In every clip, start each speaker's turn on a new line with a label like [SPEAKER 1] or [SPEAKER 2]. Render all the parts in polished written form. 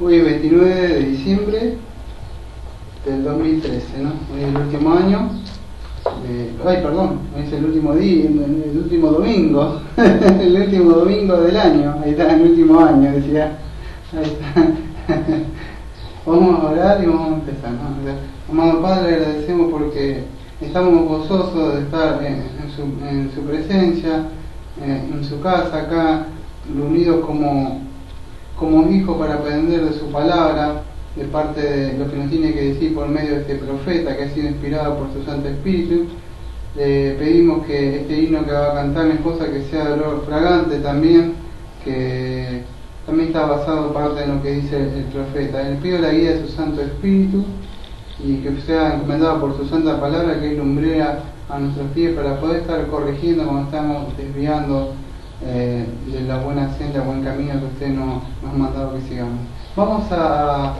[SPEAKER 1] Hoy es 29 de diciembre del 2013, ¿no? Hoy es el último año. Hoy es el último día, el último domingo, el último domingo del año. Ahí está, el último año, decía. Ahí está. Vamos a orar y vamos a empezar, ¿no? Amado Padre, agradecemos porque estamos gozosos de estar en su presencia, en su casa, acá, reunidos como hijos para aprender de su palabra, de parte de lo que nos tiene que decir por medio de este profeta que ha sido inspirado por su Santo Espíritu. Pedimos que este himno que va a cantar mi esposa, que sea de olor fragante también, que también está basado parte en lo que dice el profeta. Le pido la guía de su Santo Espíritu y que sea encomendado por su santa palabra, que es lumbrera a nuestros pies para poder estar corrigiendo cuando estamos desviando de la buena senda, buen camino que usted nos ha mandado que sigamos. Vamos a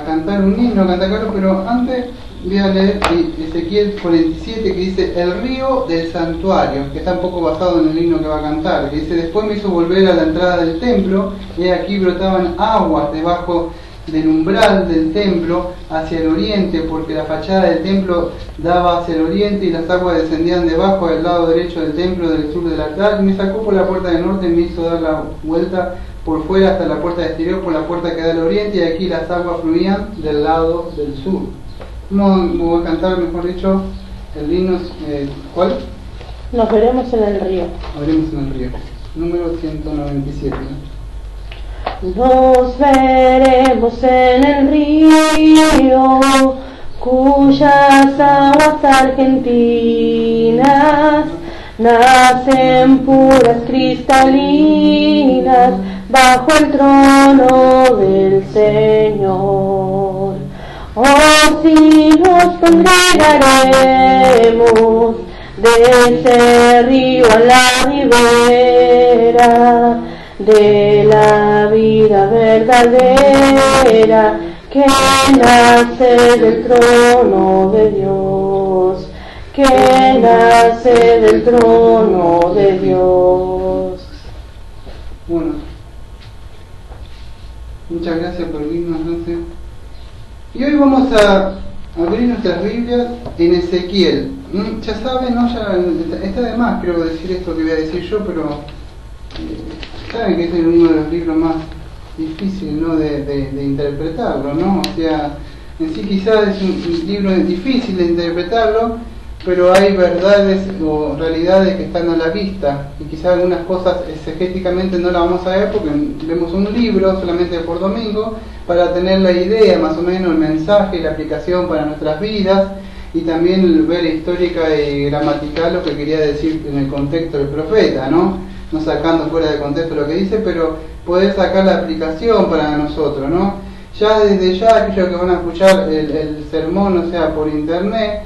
[SPEAKER 1] cantar un himno, pero antes voy a leer Ezequiel 47, que dice: el río del santuario, que está un poco basado en el himno que va a cantar, que dice: después me hizo volver a la entrada del templo, y aquí brotaban aguas debajo del umbral del templo hacia el oriente, porque la fachada del templo daba hacia el oriente y las aguas descendían debajo del lado derecho del templo del sur del altar, y me sacó por la puerta del norte y me hizo dar la vuelta por fuera hasta la puerta exterior, por la puerta que da al oriente, y aquí las aguas fluían del lado del sur. Vamos a cantar, mejor dicho, el himno, ¿cuál?
[SPEAKER 2] Nos veremos en el río.
[SPEAKER 1] Nos veremos en el río, número 197, ¿no?
[SPEAKER 2] Nos veremos en el río, cuyas aguas argentinas nacen puras cristalinas bajo el trono del Señor. Oh, si nos congregaremos de ese río a la ribera de la vida verdadera que nace del trono de Dios, que nace del trono de Dios.
[SPEAKER 1] Bueno, muchas gracias por venirnos, entonces. Y hoy vamos a abrir nuestras Biblias en Ezequiel. Ya saben, ¿no? Ya está de más, creo, decir esto que voy a decir yo, pero saben que este es uno de los libros más difíciles, ¿no? de interpretarlo, ¿no? O sea, en sí quizás es un libro difícil de interpretarlo, pero hay verdades o realidades que están a la vista, y quizás algunas cosas exegéticamente no las vamos a ver porque vemos un libro solamente por domingo, para tener la idea, más o menos, el mensaje y la aplicación para nuestras vidas, y también ver histórica y gramatical lo que quería decir en el contexto del profeta, ¿no? No sacando fuera de contexto lo que dice, pero poder sacar la aplicación para nosotros, ¿no? Ya desde ya, aquellos que van a escuchar el sermón, o sea, por internet,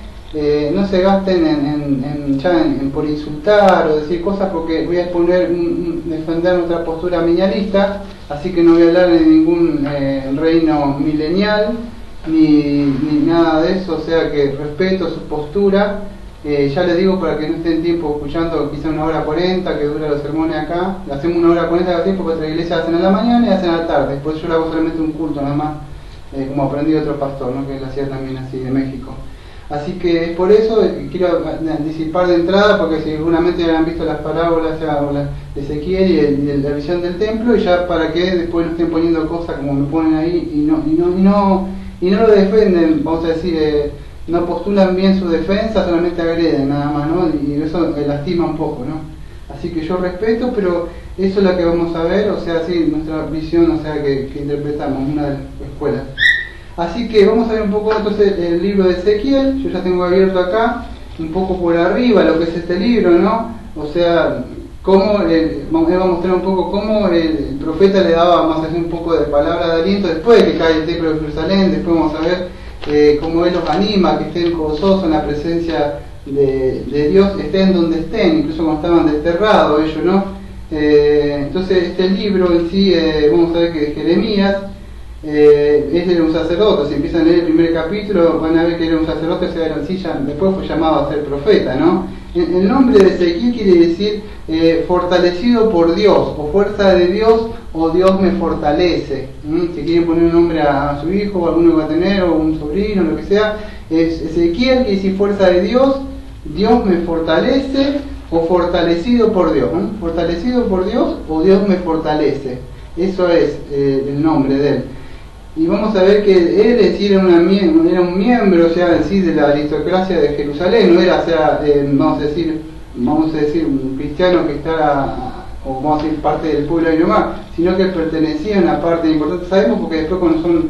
[SPEAKER 1] no se gasten por insultar o decir cosas, porque voy a defender nuestra postura minialista, así que no voy a hablar de ningún reino milenial ni nada de eso, o sea que respeto su postura. Ya les digo, para que no estén tiempo escuchando quizá 1 hora 40 que dura los sermones acá, hacemos 1 hora 40 de tiempo, porque otra iglesia hacen a la mañana y hacen a la tarde, después yo le hago solamente un culto nada más, como aprendí de otro pastor, ¿no? Que él hacía también así, de México. Así que es por eso que quiero anticipar de entrada, porque seguramente habrán visto las parábolas de Ezequiel y la visión del templo, y ya para que después no estén poniendo cosas como me ponen ahí y no lo defienden, vamos a decir, no postulan bien su defensa, solamente agreden nada más, ¿no? Y eso lastima un poco, ¿no? Así que yo respeto, pero eso es lo que vamos a ver, o sea, sí, nuestra visión, o sea, que interpretamos, una de las escuelas. Así que vamos a ver un poco entonces el libro de Ezequiel. Yo ya tengo abierto acá, un poco por arriba, lo que es este libro, ¿no? O sea, vamos a mostrar un poco cómo el profeta le daba más allá un poco de palabra de aliento después de que cae el templo de Jerusalén. Después vamos a ver cómo él los anima a que estén gozosos en la presencia de Dios, estén donde estén, incluso cuando estaban desterrados ellos, ¿no? Entonces este libro en sí, vamos a ver que es Jeremías. Él era un sacerdote. Si empiezan a leer el primer capítulo van a ver que era un sacerdote, o sea, después fue llamado a ser profeta, ¿no? El nombre de Ezequiel quiere decir fortalecido por Dios, o fuerza de Dios, o Dios me fortalece. Si quieren poner un nombre a su hijo, o alguno que va a tener, o un sobrino, lo que sea, Ezequiel quiere decir fuerza de Dios, Dios me fortalece, o fortalecido por Dios, ¿no? Fortalecido por Dios, o Dios me fortalece. Eso es el nombre de él. Y vamos a ver que él en sí era un miembro, o sea, en sí de la aristocracia de Jerusalén. No era, o sea, vamos a decir un cristiano que está, o vamos a decir parte del pueblo de nomás, sino que pertenecía a una parte importante. Sabemos porque después cuando son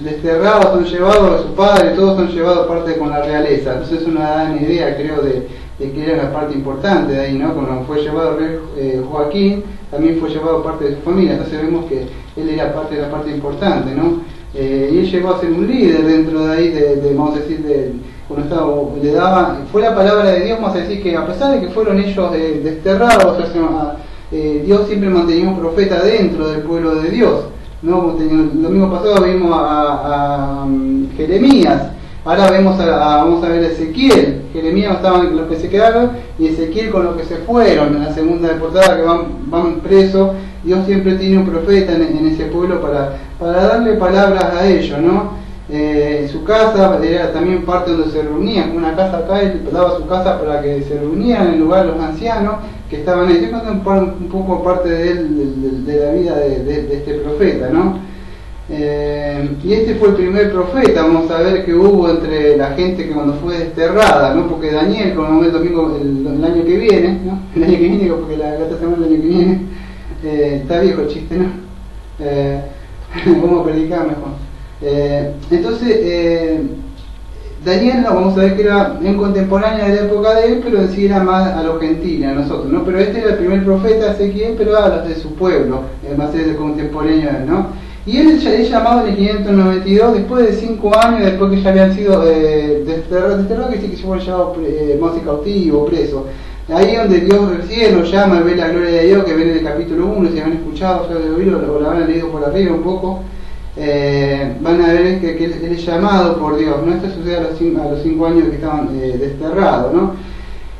[SPEAKER 1] desterrados, son llevados a su padre, todos son llevados parte con la realeza. Entonces eso nos da una idea, creo, de que era una parte importante de ahí, ¿no? Cuando fue llevado el rey Joaquín, también fue llevado parte de su familia. Entonces vemos que él era parte de la parte importante, ¿no? Y él llegó a ser un líder dentro de ahí, vamos a decir, cuando estaba, fue la palabra de Dios, vamos a decir que a pesar de que fueron ellos desterrados, o sea, Dios siempre mantenía un profeta dentro del pueblo de Dios, ¿no? El domingo pasado vimos a Jeremías. Ahora vamos a ver a Ezequiel. Jeremías estaba con los que se quedaron y Ezequiel con los que se fueron. En la segunda portada que van presos, Dios siempre tiene un profeta en ese pueblo para darle palabras a ellos, ¿no? Su casa era también parte donde se reunían, una casa acá, él daba su casa para que se reunieran en el lugar los ancianos que estaban ahí. Estoy contando un poco parte de él, de la vida de este profeta, ¿no? Y este fue el primer profeta, vamos a ver, que hubo entre la gente que cuando fue desterrada, ¿no? Porque Daniel, como el domingo, el año que viene, ¿no? El año que viene, porque la otra semana el año que viene, está viejo el chiste, ¿no? Vamos a predicar mejor. Entonces, Daniel, no, vamos a ver que era en contemporánea de la época de él, pero en sí era más a los gentiles, a nosotros, ¿no? Pero este era el primer profeta, Ezequiel, pero a los de su pueblo, más de contemporáneo, ¿no? Y él es llamado en el 592, después de 5 años, después que ya habían sido desterrados, que sí que se fueron llevados cautivo, preso. Ahí es donde Dios recién lo llama, ve la gloria de Dios, que ven en el capítulo 1, si han escuchado, ya lo oído, o lo habrán leído por arriba un poco, van a ver que él es llamado por Dios, ¿no? Esto sucede a los 5 años que estaban desterrados, ¿no?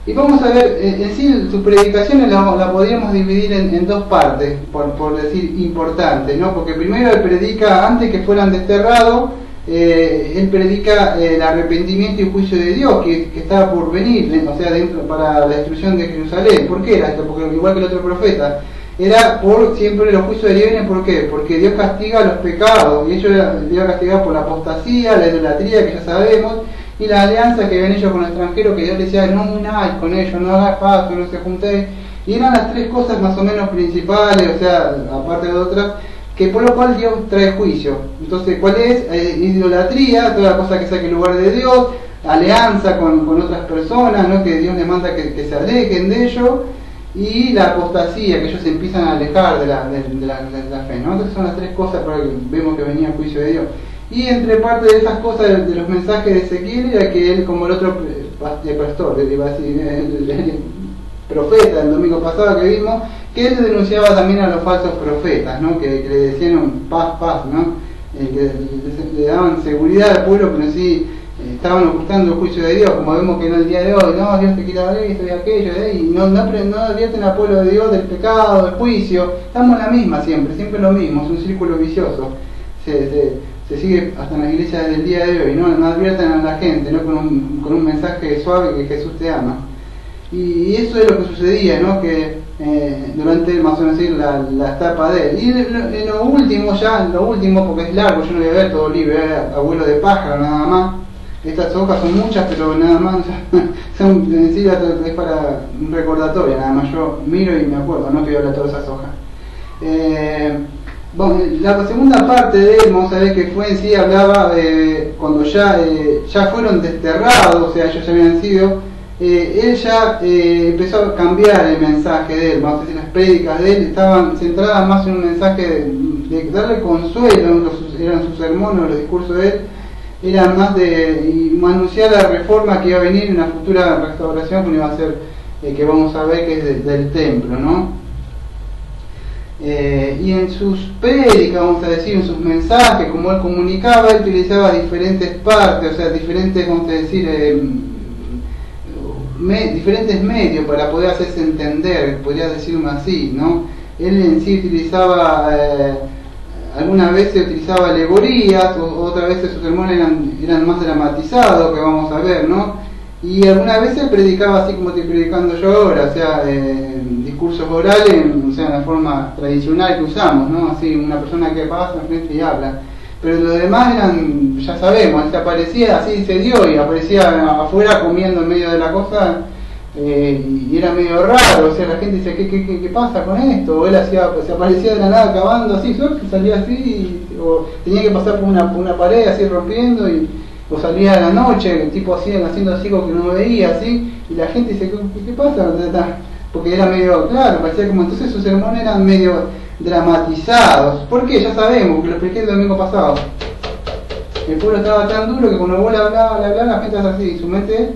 [SPEAKER 1] Y vamos a ver, en sí, sus predicaciones la podríamos dividir en dos partes, por decir importantes, ¿no? Porque primero él predica, antes que fueran desterrados, él predica el arrepentimiento y juicio de Dios que estaba por venir, o sea, para la destrucción de Jerusalén. ¿Por qué era esto? Porque igual que el otro profeta, era por siempre los juicios de Dios. ¿Por qué? Porque Dios castiga los pecados, y ellos Dios castiga por la apostasía, la idolatría, que ya sabemos, y la alianza que ven ellos con los extranjeros, que Dios decía no unáis con ellos, no hagáis pacto, no se juntéis. Y eran las tres cosas más o menos principales, o sea, aparte de otras, que por lo cual Dios trae juicio. Entonces, ¿cuál es? Idolatría, toda cosa que saque el lugar de Dios, alianza con otras personas, ¿no? Que Dios les manda que se alejen de ellos, y la apostasía, que ellos se empiezan a alejar de la fe, ¿no? Entonces son las tres cosas por las que vemos que venía el juicio de Dios. Y entre parte de esas cosas de los mensajes de Ezequiel era que él, como el otro pastor, iba a decir, el profeta del domingo pasado que vimos, que él denunciaba también a los falsos profetas, ¿no? Que le decían paz, ¿no? Que le daban seguridad al pueblo, pero sí estaban ocultando el juicio de Dios, como vemos que en el día de hoy, no, Dios te quita esto y aquello, y no advierten al pueblo de Dios del pecado, del juicio. Estamos en la misma siempre lo mismo, es un círculo vicioso. Se sigue hasta en las iglesias del día de hoy, no advierten a la gente, ¿no? con un mensaje suave que Jesús te ama. Y eso es lo que sucedía, ¿no? Que durante más o menos la etapa de él. Y lo último, porque es largo, yo no voy a ver todo el libro, abuelo de pájaro nada más. Estas hojas son muchas, pero nada más son en sí es para un recordatorio, nada más yo miro y me acuerdo, no quiero hablar todas esas hojas. Bueno, la segunda parte de él, vamos a ver que fue en sí, hablaba cuando ya fueron desterrados, o sea, ellos ya habían sido, él ya empezó a cambiar el mensaje de él, vamos a decir, las prédicas de él estaban centradas más en un mensaje de darle consuelo, eran sus sermones, los discursos de él, eran más de anunciar la reforma que iba a venir en una futura restauración que iba a ser, que vamos a ver que es del templo, ¿no? y en sus prédicas, vamos a decir, en sus mensajes, como él comunicaba, él utilizaba diferentes partes, o sea, diferentes, vamos a decir, diferentes medios para poder hacerse entender, podría decirlo así, ¿no? Él en sí utilizaba, algunas veces utilizaba alegorías, otras veces sus sermones eran más dramatizados, que vamos a ver, ¿no? Y algunas veces predicaba así como estoy predicando yo ahora, o sea, discursos orales, o sea, en la forma tradicional que usamos, ¿no? Así, una persona que pasa enfrente y habla. Pero los demás eran, ya sabemos, él aparecía, así se dio, y aparecía afuera comiendo en medio de la cosa, y era medio raro, o sea, la gente decía, ¿qué pasa con esto? O él hacía, pues, se aparecía de la nada acabando así, salía así, o tenía que pasar por una pared así rompiendo, o salía a la noche, tipo así, haciendo así como que no veía, así, y la gente dice, ¿qué pasa? Porque era medio, claro, parecía como, entonces sus sermones eran medio dramatizados. ¿Por qué? Ya sabemos, que lo expliqué el domingo pasado. El pueblo estaba tan duro que cuando vos le hablabas, la gente hace así, su mente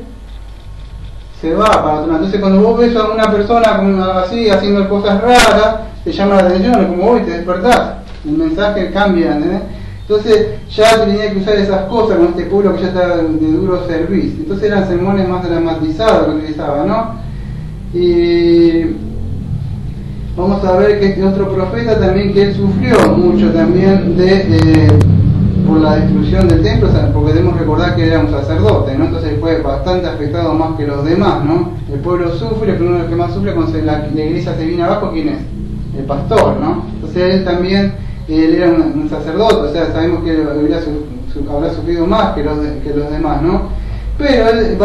[SPEAKER 1] se va para otro lado. Entonces cuando vos ves a una persona como así, haciendo cosas raras, te llama la atención, es como hoy te despertás, el mensaje cambia, ¿entendés? Entonces ya tenía que usar esas cosas con este pueblo que ya estaba de duro servicio. Entonces eran sermones más dramatizados que utilizaba, ¿no? Y vamos a ver que este otro profeta también, que él sufrió mucho también por la destrucción del templo, o sea, porque debemos recordar que era un sacerdote, ¿no? Entonces fue bastante afectado más que los demás, ¿no? El pueblo sufre, pero uno de los que más sufre cuando la iglesia se viene abajo, ¿quién es? El pastor, ¿no? Entonces él también, él era un sacerdote, o sea, sabemos que habrá sufrido más que los demás, ¿no? Pero él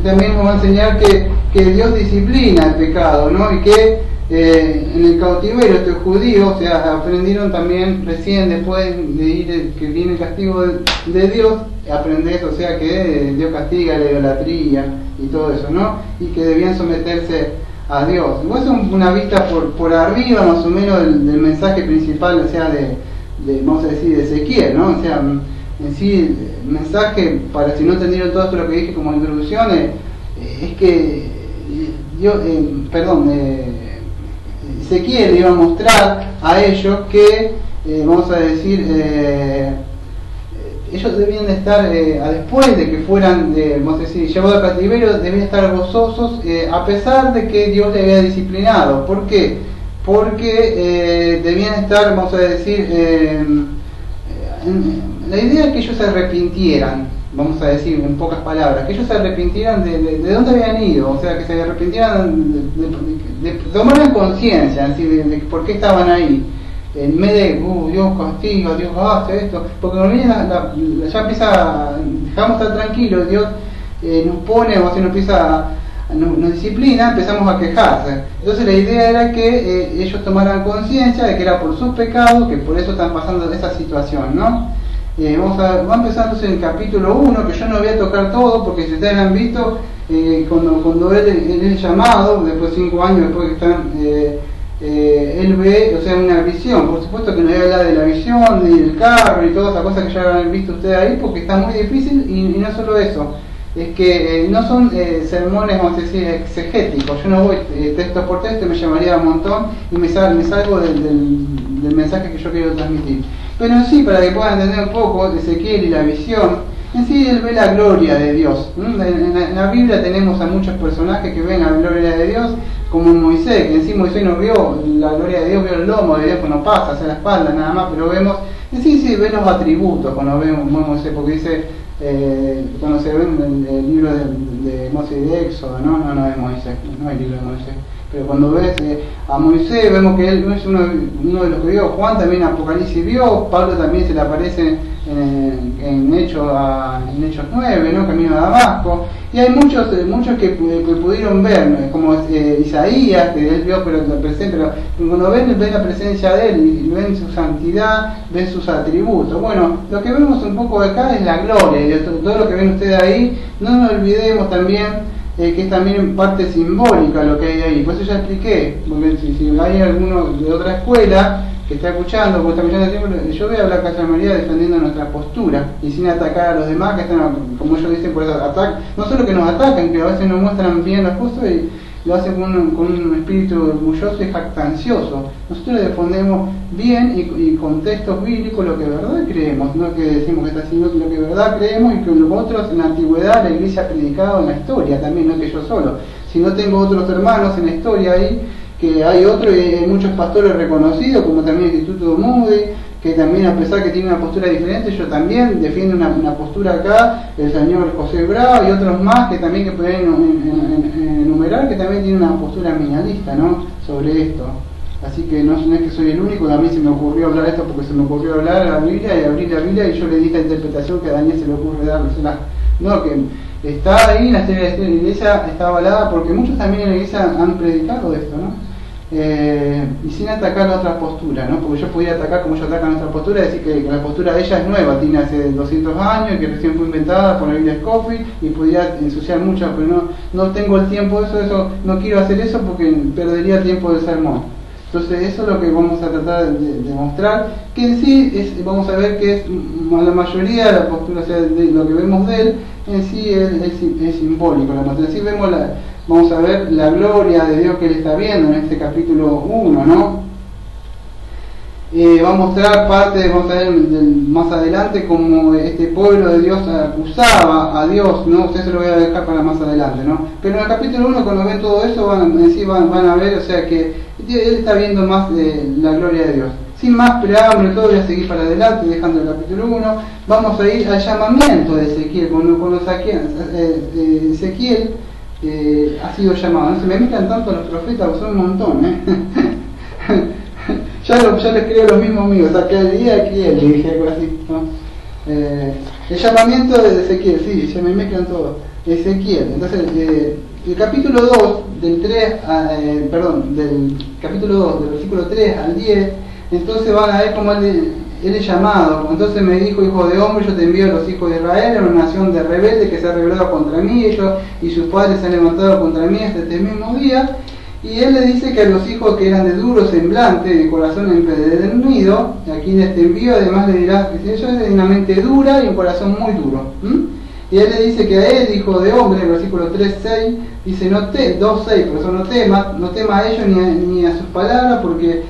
[SPEAKER 1] también nos va a enseñar que Dios disciplina el pecado, ¿no? Y que en el cautiverio estos judíos, o sea, aprendieron también recién después de ir, que viene el castigo de Dios, aprender, o sea, que Dios castiga la idolatría y todo eso, ¿no? Y que debían someterse a Dios. Igual es una vista por arriba más o menos del mensaje principal, o sea, vamos a decir, de Ezequiel, ¿no? O sea, en sí el mensaje, para si no entendieron todo esto lo que dije como introducción, es que Ezequiel iba a mostrar a ellos que, vamos a decir, ellos debían de estar, después de que fueran, vamos a decir, llevados al cautiverio, debían estar gozosos, a pesar de que Dios les había disciplinado. ¿Por qué? Porque debían estar, vamos a decir, la idea es que ellos se arrepintieran, vamos a decir en pocas palabras, que ellos se arrepintieran de dónde habían ido, o sea, que se arrepintieran de tomar conciencia de por qué estaban ahí, en vez de Dios castiga, Dios hace esto, porque cuando viene ya empieza, dejamos estar tranquilos, Dios nos pone, o sea, nos disciplina, empezamos a quejarse. Entonces la idea era que ellos tomaran conciencia de que era por sus pecados, que por eso están pasando esa situación, ¿no? Va empezando en el capítulo 1, que yo no voy a tocar todo, porque si ustedes han visto, cuando él es llamado, después de 5 años después que están, él ve, o sea, una visión. Por supuesto que no voy a hablar de la visión, del carro y todas esas cosas que ya habrán visto ustedes ahí, porque está muy difícil, y no solo eso, es que no son sermones, vamos a decir, exegéticos. Yo no voy texto por texto, me llamaría un montón y me salgo del mensaje que yo quiero transmitir. Pero en sí, para que puedan entender un poco Ezequiel y la visión, en sí él ve la gloria de Dios. En la Biblia tenemos a muchos personajes que ven la gloria de Dios, como Moisés, que en sí Moisés no vio la gloria de Dios, vio el lomo de Dios cuando pasa hacia la espalda nada más, pero vemos, en sí ve los atributos cuando vemos Moisés, porque dice, cuando se ve en el libro de Moisés y de Éxodo, no es Moisés, no es el libro de Moisés, pero cuando ves a Moisés, vemos que él no es uno de los que vio. Juan también en Apocalipsis vio, Pablo también se le aparece en Hechos 9, ¿no? Camino a Damasco, y hay muchos que pudieron ver, como Isaías, que él vio pero cuando ven la presencia de él y ven su santidad, ven sus atributos. Bueno, lo que vemos un poco acá es la gloria, y todo lo que ven ustedes ahí, no nos olvidemos también que es también parte simbólica lo que hay ahí. Por eso ya expliqué, porque si hay alguno de otra escuela que está escuchando, porque está escuchando tiempo, yo voy a hablar casi a María defendiendo nuestra postura y sin atacar a los demás que están, como ellos dicen, por eso atacan, no solo que nos atacan, que a veces nos muestran bien los justos lo hace con un espíritu orgulloso y jactancioso. Nosotros le ponemos bien y con textos bíblicos lo que de verdad creemos, no que decimos que está haciendo lo que de verdad creemos, y que nosotros en la antigüedad la iglesia ha predicado en la historia también, no que yo solo. Si no, tengo otros hermanos en la historia ahí, que hay otros, y hay muchos pastores reconocidos, como también el Instituto Moody, que también, a pesar que tiene una postura diferente, yo también defiendo una postura acá, el señor José Bravo y otros más que también que pueden enumerar, que también tienen una postura minimalista, ¿no?, sobre esto. Así que no es que soy el único, a mí se me ocurrió hablar esto porque se me ocurrió hablar la Biblia y abrir la Biblia, y yo le di esta interpretación que a Daniel se le ocurre dársela. No, que está ahí, la iglesia está avalada porque muchos también en la iglesia han predicado esto, ¿no? Y sin atacar la otra postura, ¿no? Porque yo podía atacar como ellos atacan nuestra postura, decir que la postura de ella es nueva, tiene hace 200 años, y que recién fue inventada por la Biblia Scofield, y podía ensuciar mucho, pero no tengo el tiempo de eso, no quiero hacer eso porque perdería tiempo del sermón. Entonces eso es lo que vamos a tratar de mostrar, que en sí vamos a ver que es la mayoría de la postura, o sea, de lo que vemos de él, en sí es simbólico. En sí vamos a ver la gloria de Dios que él está viendo en este capítulo 1, ¿no? Va a mostrar parte, vamos a ver más adelante, como este pueblo de Dios acusaba a Dios, ¿no? Ustedes se lo voy a dejar para más adelante, ¿no? Pero en el capítulo 1, cuando ven todo eso, van a ver, o sea, que él está viendo más de la gloria de Dios. Sin más preámbulo, todo voy a seguir para adelante, dejando el capítulo 1. Vamos a ir al llamamiento de Ezequiel. Cuando Ezequiel ha sido llamado, no se me mezclan tanto los profetas, son un montón, ya les creo los mismos amigos, o sea, que el día aquí le dije algo así, ¿no? El llamamiento de Ezequiel, sí, se me mezclan todos. Ezequiel, entonces el capítulo 2 del capítulo 2 del versículo 3 al 10, entonces van a ver cómo él es llamado. Entonces me dijo: hijo de hombre, yo te envío a los hijos de Israel, a una nación de rebeldes que se ha rebelado contra mí, ellos y sus padres se han levantado contra mí hasta este mismo día. Y él le dice que a los hijos que eran de duro semblante, de corazón empedernido, a quienes te envío, además le dirás que ellos es de una mente dura y un corazón muy duro. Y él le dice que a él, hijo de hombre, en el versículo 3:6, dice 2:6, por eso no tema a ellos ni a sus palabras, porque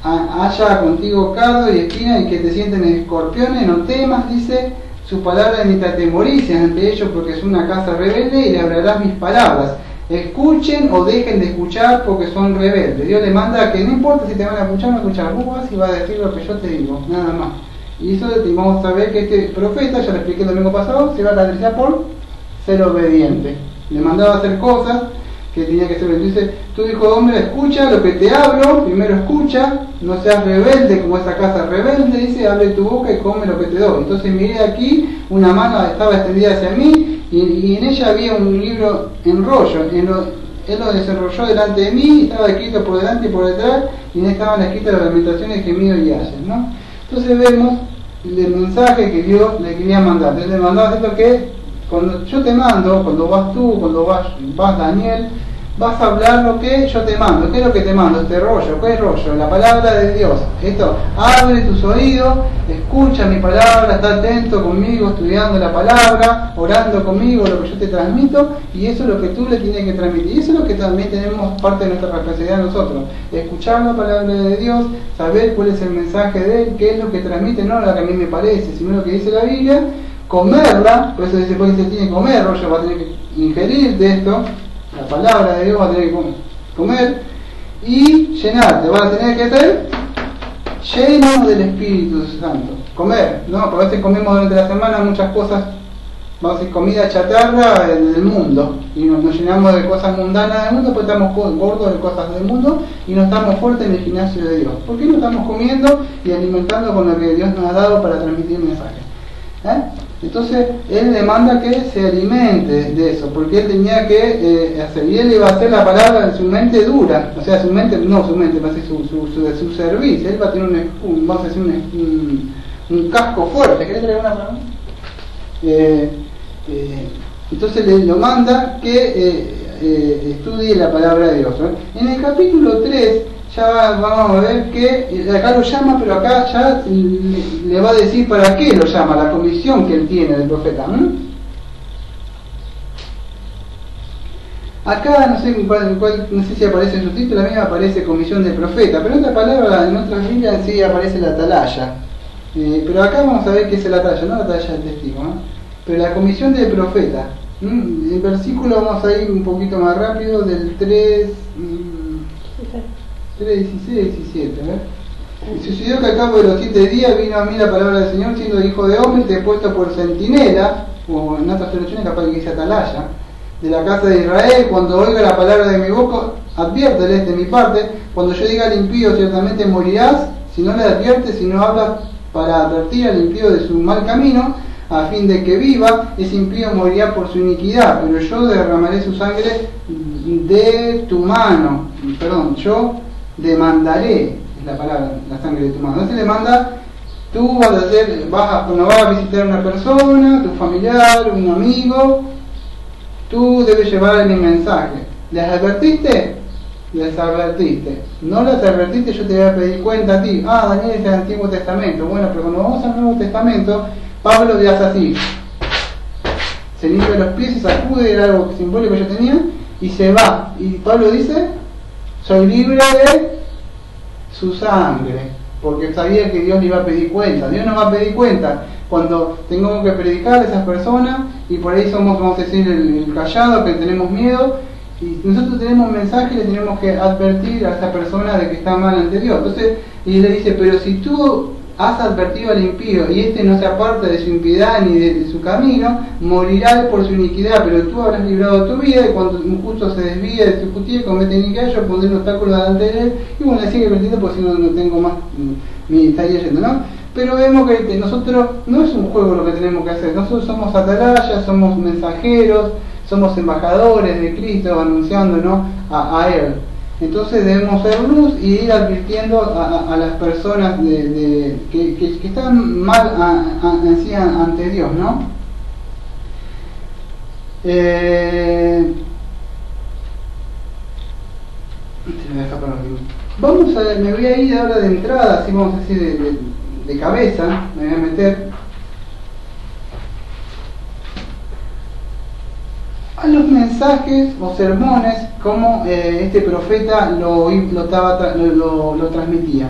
[SPEAKER 1] haya contigo cardo y espina y que te sienten escorpiones, no temas, dice, sus palabras ni te atemorices ante ellos, porque es una casa rebelde, y le hablarás mis palabras. Escuchen o dejen de escuchar porque son rebeldes. Dios le manda que no importa si te van a escuchar o no escuchar, vos vas y vas a decir lo que yo te digo, nada más. Y eso vamos a ver que este profeta, ya lo expliqué el domingo pasado, se va a caracterizar por ser obediente. Le mandaba a hacer cosas que tenía que hacer. Dice: tú, hijo de hombre, escucha lo que te hablo, primero escucha, no seas rebelde como esa casa rebelde, dice, abre tu boca y come lo que te doy. Entonces miré aquí, una mano estaba extendida hacia mí, y en ella había un libro en rollo, él lo desarrolló delante de mí, estaba escrito por delante y por detrás, y en él estaban escritas las lamentaciones, gemidos y ayes, ¿no? Entonces vemos el mensaje que Dios le quería mandar. Entonces le mandaba esto: que cuando yo te mando, cuando vas tú, cuando vas Daniel, vas a hablar lo que yo te mando. ¿Qué es lo que te mando? Este rollo. ¿Qué es rollo? La palabra de Dios. Esto, abre tus oídos, escucha mi palabra, está atento conmigo, estudiando la palabra, orando conmigo lo que yo te transmito, y eso es lo que tú le tienes que transmitir. Y eso es lo que también tenemos parte de nuestra responsabilidad nosotros: escuchar la palabra de Dios, saber cuál es el mensaje de él, qué es lo que transmite, no lo que a mí me parece, sino lo que dice la Biblia, comerla. Por eso dice: porque se tiene que comer, rollo, va a tener que ingerir de esto, la palabra de Dios, va a tener que comer y llenarte. Vas a tener que ser lleno del Espíritu Santo. Comer, ¿no? Porque a veces comemos durante la semana muchas cosas, vamos a decir, comida chatarra del mundo, y nos llenamos de cosas mundanas del mundo, pues estamos gordos de cosas del mundo y no estamos fuertes en el gimnasio de Dios. ¿Por qué no estamos comiendo y alimentando con lo que Dios nos ha dado para transmitir mensajes? Entonces él demanda que se alimente de eso, porque él tenía que hacer, y él iba a hacer la palabra en su mente dura, o sea, su mente va a ser su servicio. Él va a tener un casco fuerte. ¿Querés traer una para mí? Entonces le lo manda que estudie la palabra de Dios. En el capítulo 3 ya vamos a ver que acá lo llama, pero acá ya le va a decir para qué lo llama, la comisión que él tiene del profeta. Acá no sé no sé si aparece en su título, a mí me aparece comisión de profeta, pero en otra palabra, en otras Biblias sí aparece la atalaya. Pero acá vamos a ver qué es la atalaya, no la atalaya del testigo, ¿no? Pero la comisión del profeta. El versículo vamos a ir un poquito más rápido, del 3, 16, 17, ¿ver? Y sucedió que al cabo de los 7 días vino a mí la palabra del Señor, siendo hijo de hombre, te he puesto por centinela, o en otras traducciones capaz que dice atalaya, de la casa de Israel. Cuando oiga la palabra de mi boca, adviértele de mi parte. Cuando yo diga al impío, ciertamente morirás, si no le adviertes, si no hablas para advertir al impío de su mal camino, a fin de que viva, ese impío morirá por su iniquidad, pero yo derramaré su sangre de tu mano. Perdón, yo demandaré, es la palabra, la sangre de tu mano. No se demanda, tú cuando vas a visitar a una persona, tu familiar, un amigo, tú debes llevarle mi mensaje. ¿Les advertiste? Les advertiste. No les advertiste, yo te voy a pedir cuenta a ti. Daniel es del Antiguo Testamento. Bueno, pero cuando vamos al Nuevo Testamento, Pablo le hace así. Se limpia los pies, se sacude, era algo simbólico que yo tenía, y se va. Y Pablo dice, soy libre de su sangre, porque sabía que Dios le iba a pedir cuenta. Dios nos va a pedir cuenta cuando tengamos que predicar a esas personas, y por ahí somos, vamos a decir, el callado, que tenemos miedo, y nosotros tenemos un mensaje y le tenemos que advertir a esa persona de que está mal ante Dios. Entonces, y le dice, pero si tú has advertido al impío y este no se aparta de su impiedad ni de su camino, morirá por su iniquidad, pero tú habrás librado tu vida, y cuando un justo se desvía de su justicia y comete iniquidad, yo pondré un obstáculo delante de él. Y bueno, le sigue vertiendo, porque si no tengo más, me estaría yendo, ¿no? Pero vemos que nosotros no es un juego lo que tenemos que hacer. Nosotros somos atalayas, somos mensajeros, somos embajadores de Cristo, anunciando, ¿no?, a Él. Entonces debemos ser luz y ir advirtiendo a las personas que están mal ante Dios, ¿no? Me voy a ir ahora de entrada, así vamos a decir de cabeza, me voy a meter a los mensajes o sermones como este profeta lo transmitía.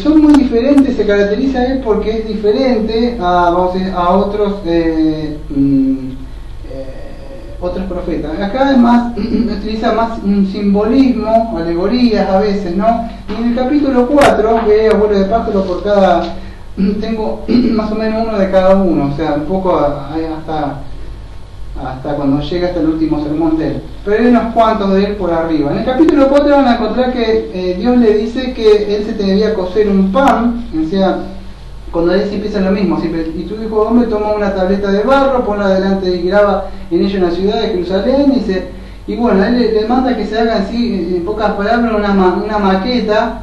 [SPEAKER 1] Son muy diferentes, se caracteriza él porque es diferente a otros otros profetas. Acá además utiliza más un simbolismo, alegorías a veces, ¿no? Y en el capítulo 4, que abuelo de pájaro por cada, tengo más o menos uno de cada uno, o sea, un poco hasta cuando llega hasta el último sermón de él. Pero hay unos cuantos de él por arriba. En el capítulo 4 van a encontrar que Dios le dice que él se debía cocer un pan, o sea, cuando él se empieza lo mismo, siempre, y tu hijo hombre toma una tableta de barro, ponla delante y graba en ella una ciudad de Jerusalén, y bueno, él le manda que se haga así, en pocas palabras, una maqueta,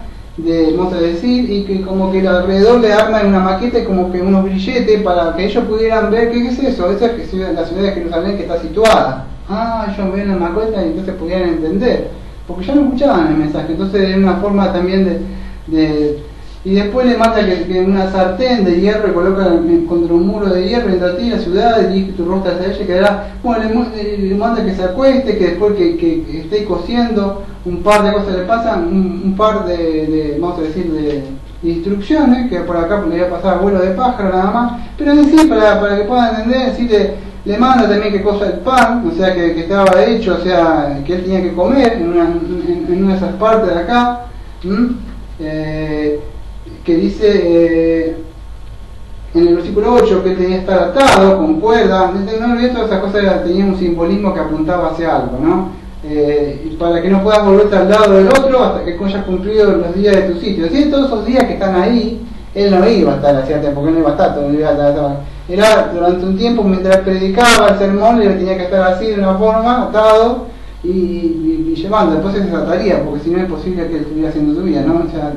[SPEAKER 1] vamos a decir, y que como que alrededor le arman una maqueta y como que unos grilletes para que ellos pudieran ver qué es eso. Esa es la ciudad de Jerusalén que está situada. Ellos ven la maqueta y entonces pudieran entender, porque ya no escuchaban el mensaje. Entonces es una forma también y después le manda que una sartén de hierro, y coloca contra un muro de hierro entre ti y la ciudad, y dirige tu rostro hacia ella, y quedará. Bueno, le manda que se acueste, que después que esté cociendo, un par de cosas le pasan, un par vamos a decir, de instrucciones, que por acá le voy a pasar a vuelo de pájaro nada más, pero en sí, para que puedan entender, sí, le manda también que cosa el pan, o sea, que estaba hecho, o sea, que él tenía que comer en una de esas partes de acá, que dice en el versículo 8 que él tenía que estar atado con cuerda. No olvides, todas esas cosas tenían un simbolismo que apuntaba hacia algo, ¿no? Y para que no puedas volverte al lado del otro hasta que hayas cumplido los días de tu sitio. Así, todos esos días que están ahí, él no iba a estar hacia ti, porque no iba a estar todo el día. Era durante un tiempo, mientras predicaba el sermón, él tenía que estar así de una forma, atado y llevando. Después se desataría, porque si no es posible que él estuviera haciendo su vida, ¿no? O sea,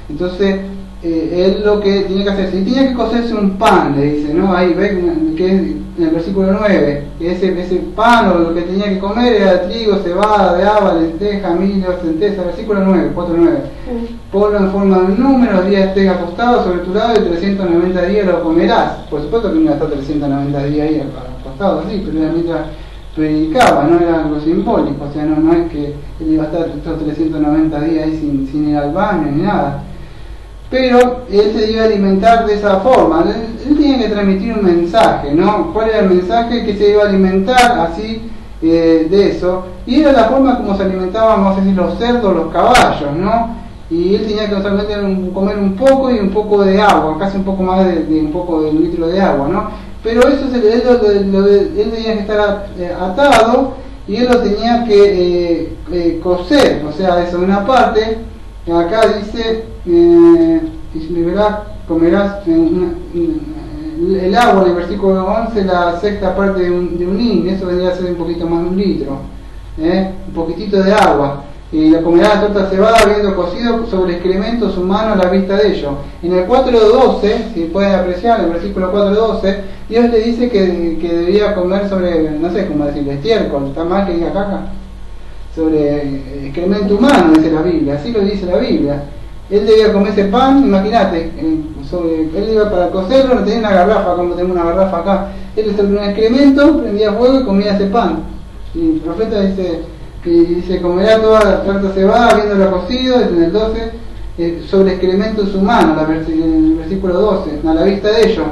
[SPEAKER 1] entonces él lo que tiene que hacer, si tenía que cocerse un pan, le dice, ¿no? Ahí ve que es en el versículo 9, que ese pan o lo que tenía que comer era trigo, cebada, de haba, lenteja, milho, centesa, versículo 9, 4-9. Ponlo en forma de un número, los días estés acostado sobre tu lado y 390 días lo comerás. Por supuesto que no iba a estar 390 días ahí acostado así, pero mientras predicaba, no era algo simbólico, o sea, no es que él iba a estar estos 390 días ahí sin ir al baño ni nada. Pero él se iba a alimentar de esa forma, él tenía que transmitir un mensaje, ¿no? ¿Cuál era el mensaje? Que se iba a alimentar así de eso, y era la forma como se alimentaban, vamos a decir, los cerdos, los caballos, ¿no? Y él tenía que solamente comer un poco y un poco de agua, casi un poco más de un poco de un litro de agua, ¿no? Pero eso él tenía que estar atado y él lo tenía que coser, o sea, eso de una parte. Acá dice, comerás el agua en el versículo 11, la sexta parte de un hin, eso vendría a ser un poquito más de un litro, un poquitito de agua. Y la comerá la torta cebada habiendo cocido sobre excrementos humanos a la vista de ellos. En el 4.12, si pueden apreciar, en el versículo 4.12, Dios le dice que debía comer sobre, no sé cómo decirle, estiércol, está mal que diga caca, sobre excremento humano, dice la Biblia, así lo dice la Biblia. Él debía comer ese pan, imagínate, él iba para cocerlo, no tenía una garrafa, como tenemos una garrafa acá, él sobre un excremento, prendía fuego y comía ese pan. Y el profeta dice comerá toda la torta cebada habiéndolo cocido, en el 12, sobre excrementos humanos, en el versículo 12, a la vista de ellos.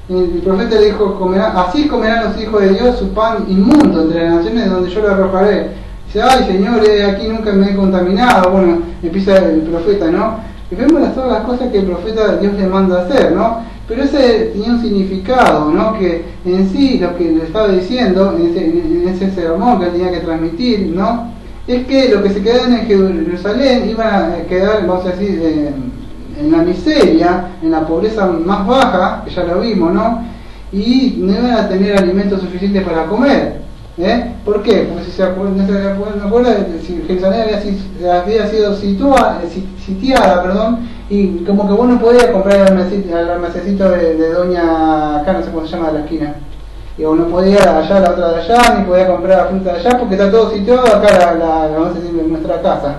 [SPEAKER 1] El profeta le dijo, así comerán los hijos de Dios su pan inmundo entre las naciones donde yo lo arrojaré. Dice, ay Señor, aquí nunca me he contaminado. Bueno, empieza el profeta, ¿no? Y vemos todas las cosas que el profeta Dios le manda hacer, ¿no? Pero ese tenía un significado, ¿no? Que en sí lo que le estaba diciendo en ese sermón que él tenía que transmitir, ¿no? Es que los que se quedaban en Jerusalén iban a quedar, vamos a decir, en la miseria, en la pobreza más baja, que ya lo vimos, ¿no? Y no iban a tener alimentos suficientes para comer. ¿Por qué? Porque si se acuerdan, si Jerusalén había sido sitiada, y como que vos no podías comprar el almacencito de doña, acá no sé cómo se llama, de la esquina, y vos no podías allá, la otra de allá, ni podías comprar la fruta de allá, porque está todo sitiado acá, vamos a decir, en nuestra casa.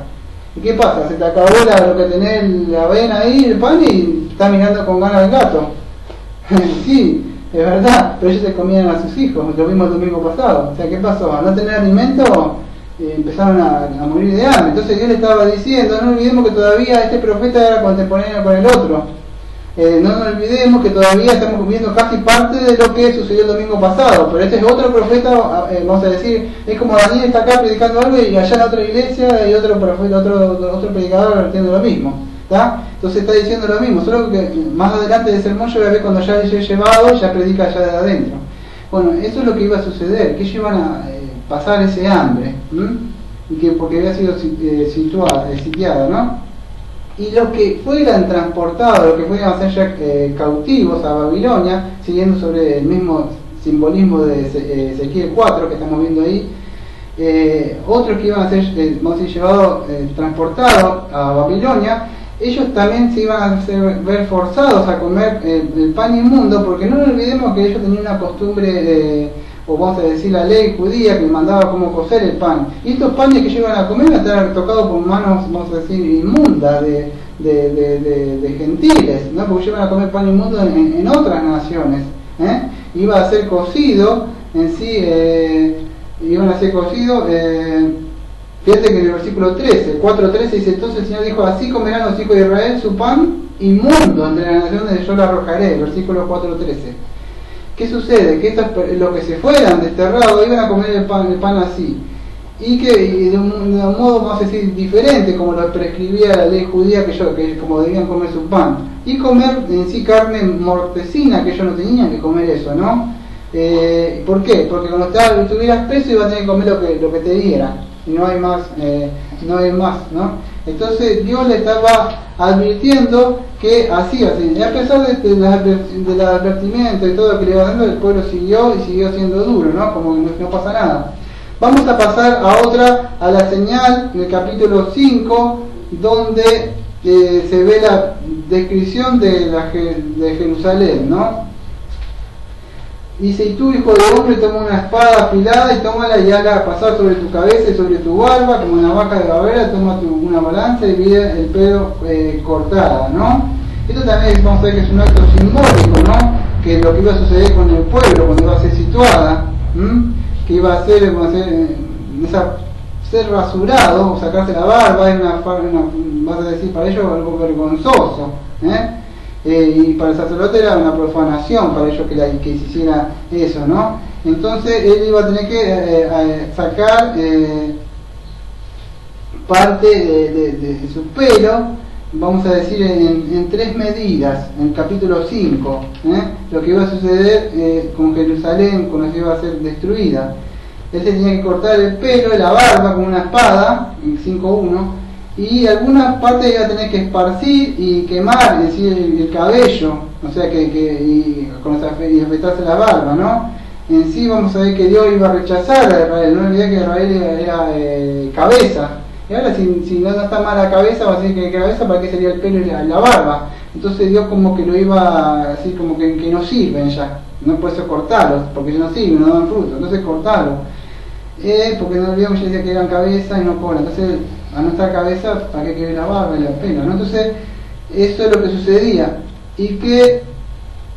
[SPEAKER 1] ¿Y qué pasa? Se te acabó lo que tenés, la avena ahí, el pan, y estás mirando con ganas al gato. Sí, es verdad, pero ellos se comían a sus hijos, lo vimos el domingo pasado. O sea, ¿qué pasó? Al no tener alimento, empezaron a morir de hambre. Entonces Dios le estaba diciendo, no olvidemos que todavía este profeta era contemporáneo con el otro. No nos olvidemos que todavía estamos viendo casi parte de lo que sucedió el domingo pasado, pero este es otro profeta, vamos a decir, es como Daniel está acá predicando algo y allá en otra iglesia hay otro profeta, otro predicador haciendo lo mismo. ¿Tá? Entonces está diciendo lo mismo, solo que más adelante del sermón yo voy a ver cuando ya haya llevado, ya predica allá de adentro. Bueno, eso es lo que iba a suceder, que ellos iban a pasar ese hambre, y que porque había sido sitiada, ¿no? Y los que fueran transportados, los que fueran a ser ya cautivos a Babilonia, siguiendo sobre el mismo simbolismo de Ezequiel 4 que estamos viendo ahí, otros que iban a ser llevados, transportados a Babilonia, ellos también se iban a ver forzados a comer el pan inmundo, porque no nos olvidemos que ellos tenían una costumbre, o vamos a decir la ley judía, que mandaba cómo cocer el pan. Y estos panes que ellos iban a comer iban a estar tocados por manos, vamos a decir, inmundas de gentiles, ¿no? Porque ellos iban a comer pan inmundo en otras naciones. Iba a ser cocido en sí, iban a ser cocidos. Fíjate que en el versículo 13, 4.13 dice, entonces el Señor dijo, así comerán los hijos de Israel su pan inmundo entre las naciones donde yo lo arrojaré, el versículo 4.13. ¿Qué sucede? Que los que se fueran desterrados iban a comer el pan así, y que de un modo, vamos a decir, diferente, como lo prescribía la ley judía, que como debían comer su pan, y comer en sí carne mortecina, que ellos no tenían que comer eso, ¿no? ¿Por qué? Porque cuando estuvieras preso ibas a tener que comer lo que te diera. Y no hay más, ¿no? Entonces Dios le estaba advirtiendo que así, y a pesar del advertimiento y todo lo que le iba dando, el pueblo siguió siendo duro, ¿no? Como que no pasa nada. Vamos a pasar a la señal en el capítulo 5, donde se ve la descripción de Jerusalén, ¿no? Dice, y tú, hijo de hombre, toma una espada afilada y tómala y haga pasar sobre tu cabeza y sobre tu barba, como una vaca de babera, toma una balanza y divide el pelo cortada, ¿no? Esto también vamos a ver que es un acto simbólico, ¿no? Que es lo que iba a suceder con el pueblo cuando iba a ser situada, que iba a ser, ser rasurado o sacarse la barba, es vas a decir, para ellos algo vergonzoso, y para el sacerdote era una profanación para ellos que se hiciera eso, ¿no? Entonces él iba a tener que sacar parte de su pelo, vamos a decir en 3 medidas, en el capítulo 5, lo que iba a suceder con Jerusalén cuando se iba a ser destruida. Él se tenía que cortar el pelo y la barba con una espada, en 5.1, y alguna parte iba a tener que esparcir y quemar, es decir, el cabello, o sea y afeitarse la barba, ¿no? En sí vamos a ver que Dios iba a rechazar a Israel, no olvidé que Israel era cabeza, y ahora si no está mal la cabeza, va a decir que cabeza, ¿para qué sería el pelo y la barba? Entonces Dios como que lo iba a decir como que no sirven ya, no puede ser cortarlos, porque ya no sirven, no dan fruto, entonces cortarlos. Porque no olvidamos, ya decía que eran cabeza y no cola, entonces a nuestra cabeza, ¿para qué quiere la barba y la pelo? ¿No? Entonces eso es lo que sucedía, y que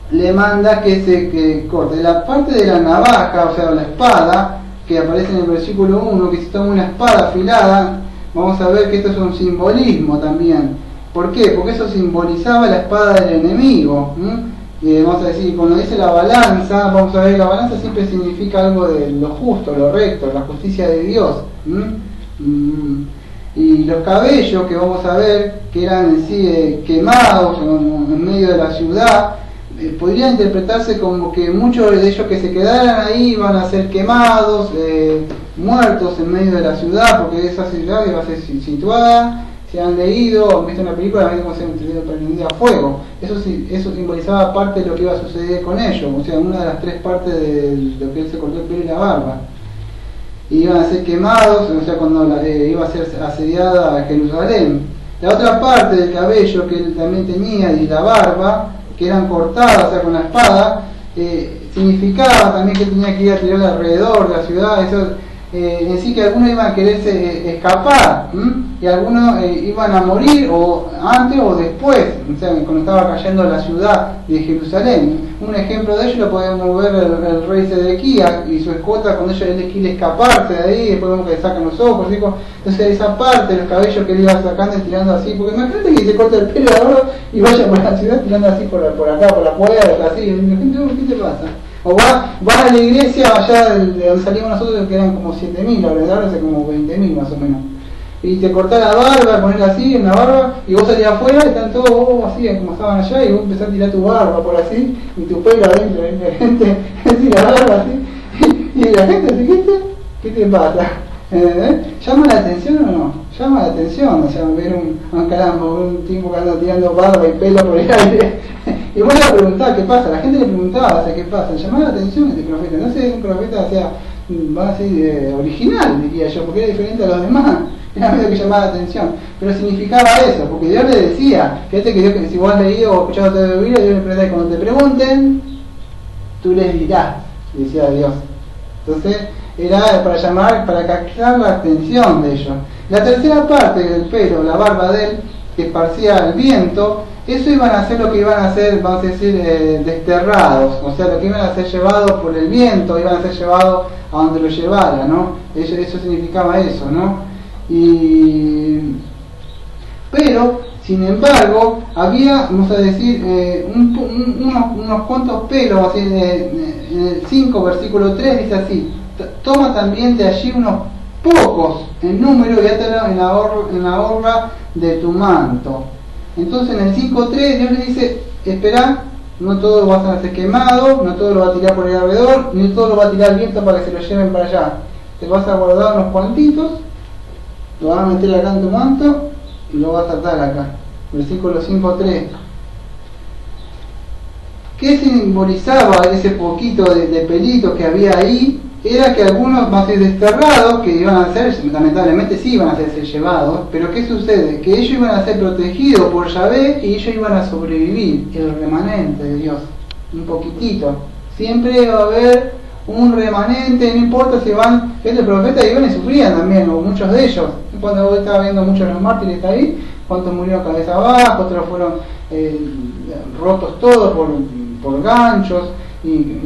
[SPEAKER 1] le manda que se corte la parte de la navaja, o sea la espada, que aparece en el versículo 1, que si toma una espada afilada, vamos a ver que esto es un simbolismo también. ¿Por qué? Porque eso simbolizaba la espada del enemigo. Vamos a decir, cuando dice la balanza, vamos a ver, la balanza siempre significa algo de lo justo, lo recto, la justicia de Dios. Y los cabellos que vamos a ver, que eran en sí quemados en medio de la ciudad, podría interpretarse como que muchos de ellos que se quedaran ahí iban a ser quemados, muertos en medio de la ciudad, porque esa ciudad iba a ser situada. Si han leído o visto una película, ven cómo se prendía a fuego. Eso simbolizaba parte de lo que iba a suceder con ellos, o sea, una de las 3 partes de lo que él se cortó el pelo y la barba. Y iban a ser quemados, o sea, cuando iba a ser asediada Jerusalén. La otra parte del cabello que él también tenía y la barba, que eran cortadas, o sea, con la espada, significaba también que él tenía que ir a tirar alrededor de la ciudad. Eso, en sí que algunos iban a quererse escapar, y algunos iban a morir o antes o después, o sea, cuando estaba cayendo la ciudad de Jerusalén. Un ejemplo de ello lo podemos ver el rey Sedequías y su escolta cuando él quiere escaparse de ahí, después vemos que le sacan los ojos, ¿sí? Entonces esa parte, los cabellos que él iba sacando y tirando así, porque imagínate que se corta el pelo ahora y vaya por la ciudad tirando así por acá, por la puerta, así, ¿qué te pasa? O vas a la iglesia allá de donde salimos nosotros, que eran como 7.000, ahora hace como 20.000 más o menos. Y te cortás la barba, ponerla así en la barba, y vos salís afuera y están todos así como estaban allá, y vos empezás a tirar tu barba por así, y tu pelo adentro, y la gente, así la barba así, y la gente así, ¿qué te pasa? ¿Llama la atención o no? Llama la atención, o sea, ver un tipo que anda tirando barba y pelo por el aire. Y vos le vas a preguntar qué pasa, la gente le preguntaba, o sea, qué pasa, llamaba la atención este profeta, no sé si es un profeta, o sea, va a ser original, diría yo, porque era diferente a los demás, era medio que llamaba la atención, pero significaba eso, porque Dios le decía, fíjate que Dios, que si vos has leído o escuchado todo el Biblia, Dios le pregunta, cuando te pregunten, tú les dirás, decía Dios. Entonces, era para captar la atención de ellos. La tercera parte del pelo, la barba de él, que esparcía el viento, eso iban a ser lo que iban a ser, vamos a decir, desterrados, o sea, lo que iban a ser llevados por el viento, iban a ser llevados a donde lo llevara, ¿no? Eso significaba eso, ¿no? Pero, sin embargo, había, vamos a decir, unos cuantos pelos, así, en el 5, versículo 3, dice así, toma también de allí unos pocos en número y átalo en la orla de tu manto. Entonces en el 5.3 Dios le dice, espera, no todo va a ser quemado, no todo lo va a tirar por el alrededor, ni todo lo va a tirar el viento para que se lo lleven para allá. Te vas a guardar unos cuantitos, lo vas a meter acá en tu manto y lo vas a atar acá. Versículo 5.3. ¿Qué simbolizaba ese poquito de pelitos que había ahí? Era que algunos más desterrados, que iban a ser, lamentablemente sí iban a ser llevados, pero ¿qué sucede? Que ellos iban a ser protegidos por Yahvé y ellos iban a sobrevivir, el remanente de Dios, un poquitito. Siempre va a haber un remanente, no importa si van, el profeta iban y sufrían también, o muchos de ellos. Cuando vos estabas viendo muchos de los mártires ahí, cuántos murieron cabeza abajo, otros fueron rotos todos por ganchos, y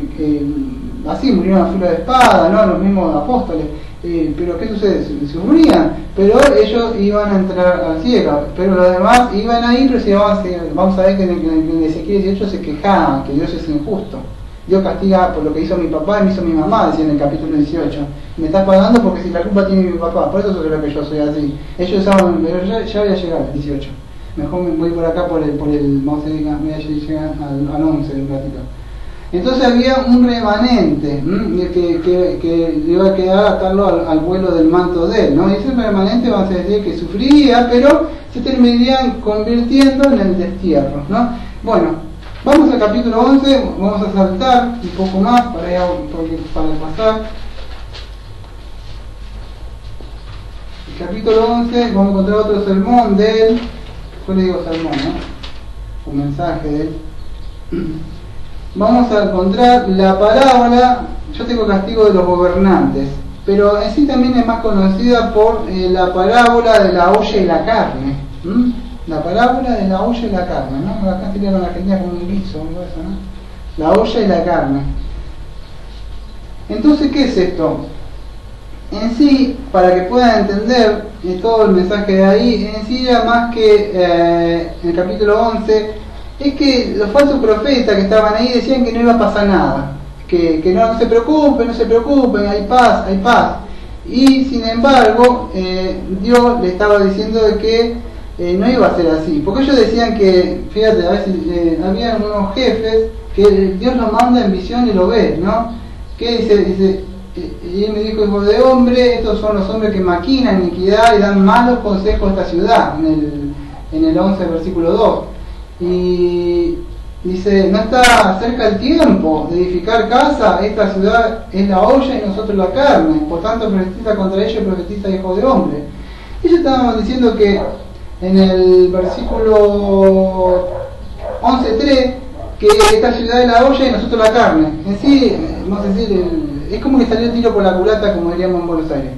[SPEAKER 1] así, murieron a filo de espada, ¿no? Los mismos apóstoles. Pero ¿qué sucede? Sufrían, pero ellos iban a entrar al cielo, pero los demás iban a ir, pero vamos a ver que en Ezequiel 18 se quejaban que Dios es injusto. Dios castiga por lo que hizo mi papá y me hizo mi mamá, decía en el capítulo 18. Me estás pagando porque si la culpa tiene mi papá, por eso creo que yo soy así. Ellos saben, pero ya voy a llegar al 18. Mejor me voy por acá por el vamos a llegar al 11 un ratito. Entonces había un remanente que iba a quedar atarlo al vuelo del manto de él, ¿no? Y ese remanente, vamos a decir que sufría, pero se terminarían convirtiendo en el destierro, ¿no? Bueno, vamos al capítulo 11, vamos a saltar un poco más para pasar. El capítulo 11, vamos a encontrar otro sermón de él, yo le digo sermón, ¿no? Un mensaje de él. Vamos a encontrar la parábola, yo tengo castigo de los gobernantes, pero en sí también es más conocida por la parábola de la olla y la carne. La parábola de la olla y la carne, ¿no? Acá sería con la Argentina como un guiso, ¿no? La olla y la carne. Entonces, ¿qué es esto? En sí, para que puedan entender todo el mensaje de ahí, en sí ya más que en el capítulo 11, es que los falsos profetas que estaban ahí decían que no iba a pasar nada, que no se preocupen, hay paz, hay paz. Y sin embargo, Dios le estaba diciendo de que no iba a ser así, porque ellos decían que, fíjate, a veces había unos jefes que Dios los manda en visión y lo ve, ¿no? Que dice, y él me dijo, hijo de hombre, estos son los hombres que maquinan iniquidad y dan malos consejos a esta ciudad, en el 11 versículo 2. Y dice, no está cerca el tiempo de edificar casa, esta ciudad es la olla y nosotros la carne, por tanto profetiza contra ellos, profetiza hijo de hombre. Ellos estaban diciendo que en el versículo 11.3 que esta ciudad es la olla y nosotros la carne. En sí, vamos a decir, es como que salió el tiro por la culata, como diríamos en Buenos Aires.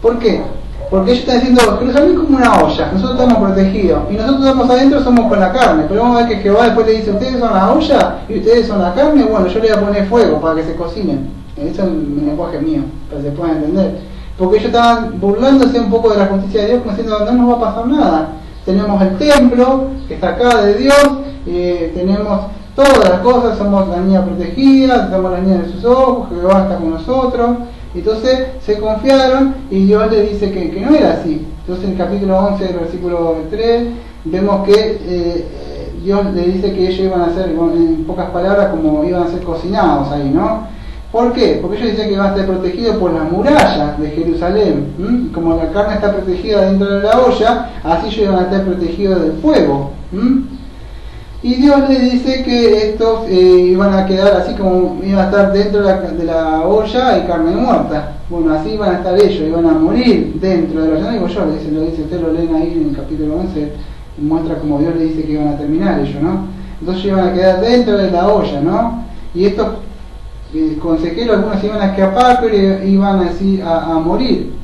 [SPEAKER 1] ¿Por qué? Porque ellos están diciendo, Jerusalén es como una olla, nosotros estamos protegidos, y nosotros estamos adentro, somos con la carne, pero vamos a ver que Jehová después le dice, ustedes son la olla y ustedes son la carne, bueno, yo le voy a poner fuego para que se cocinen. Eso es un lenguaje mío, para que se puedan entender. Porque ellos estaban burlándose un poco de la justicia de Dios, como diciendo, no nos va a pasar nada. Tenemos el templo, que está acá de Dios, tenemos todas las cosas, somos la niña protegida, somos la niña de sus ojos, Jehová está con nosotros. Entonces se confiaron y Dios le dice que no era así. Entonces en el capítulo 11, versículo 3, vemos que Dios le dice que ellos iban a ser, en pocas palabras, como iban a ser cocinados ahí, ¿no? ¿Por qué? Porque ellos dicen que iban a ser protegidos por las murallas de Jerusalén. Como la carne está protegida dentro de la olla, así ellos iban a estar protegidos del fuego. Y Dios le dice que estos iban a quedar así como iban a estar dentro de la olla y carne muerta. Bueno, así iban a estar ellos, iban a morir dentro de la olla. No digo yo, lo dice, ustedes lo leen ahí en el capítulo 11, muestra como Dios le dice que iban a terminar ellos, ¿no? Entonces iban a quedar dentro de la olla, ¿no? Y estos consejeros, algunos iban a escapar, pero iban así a morir.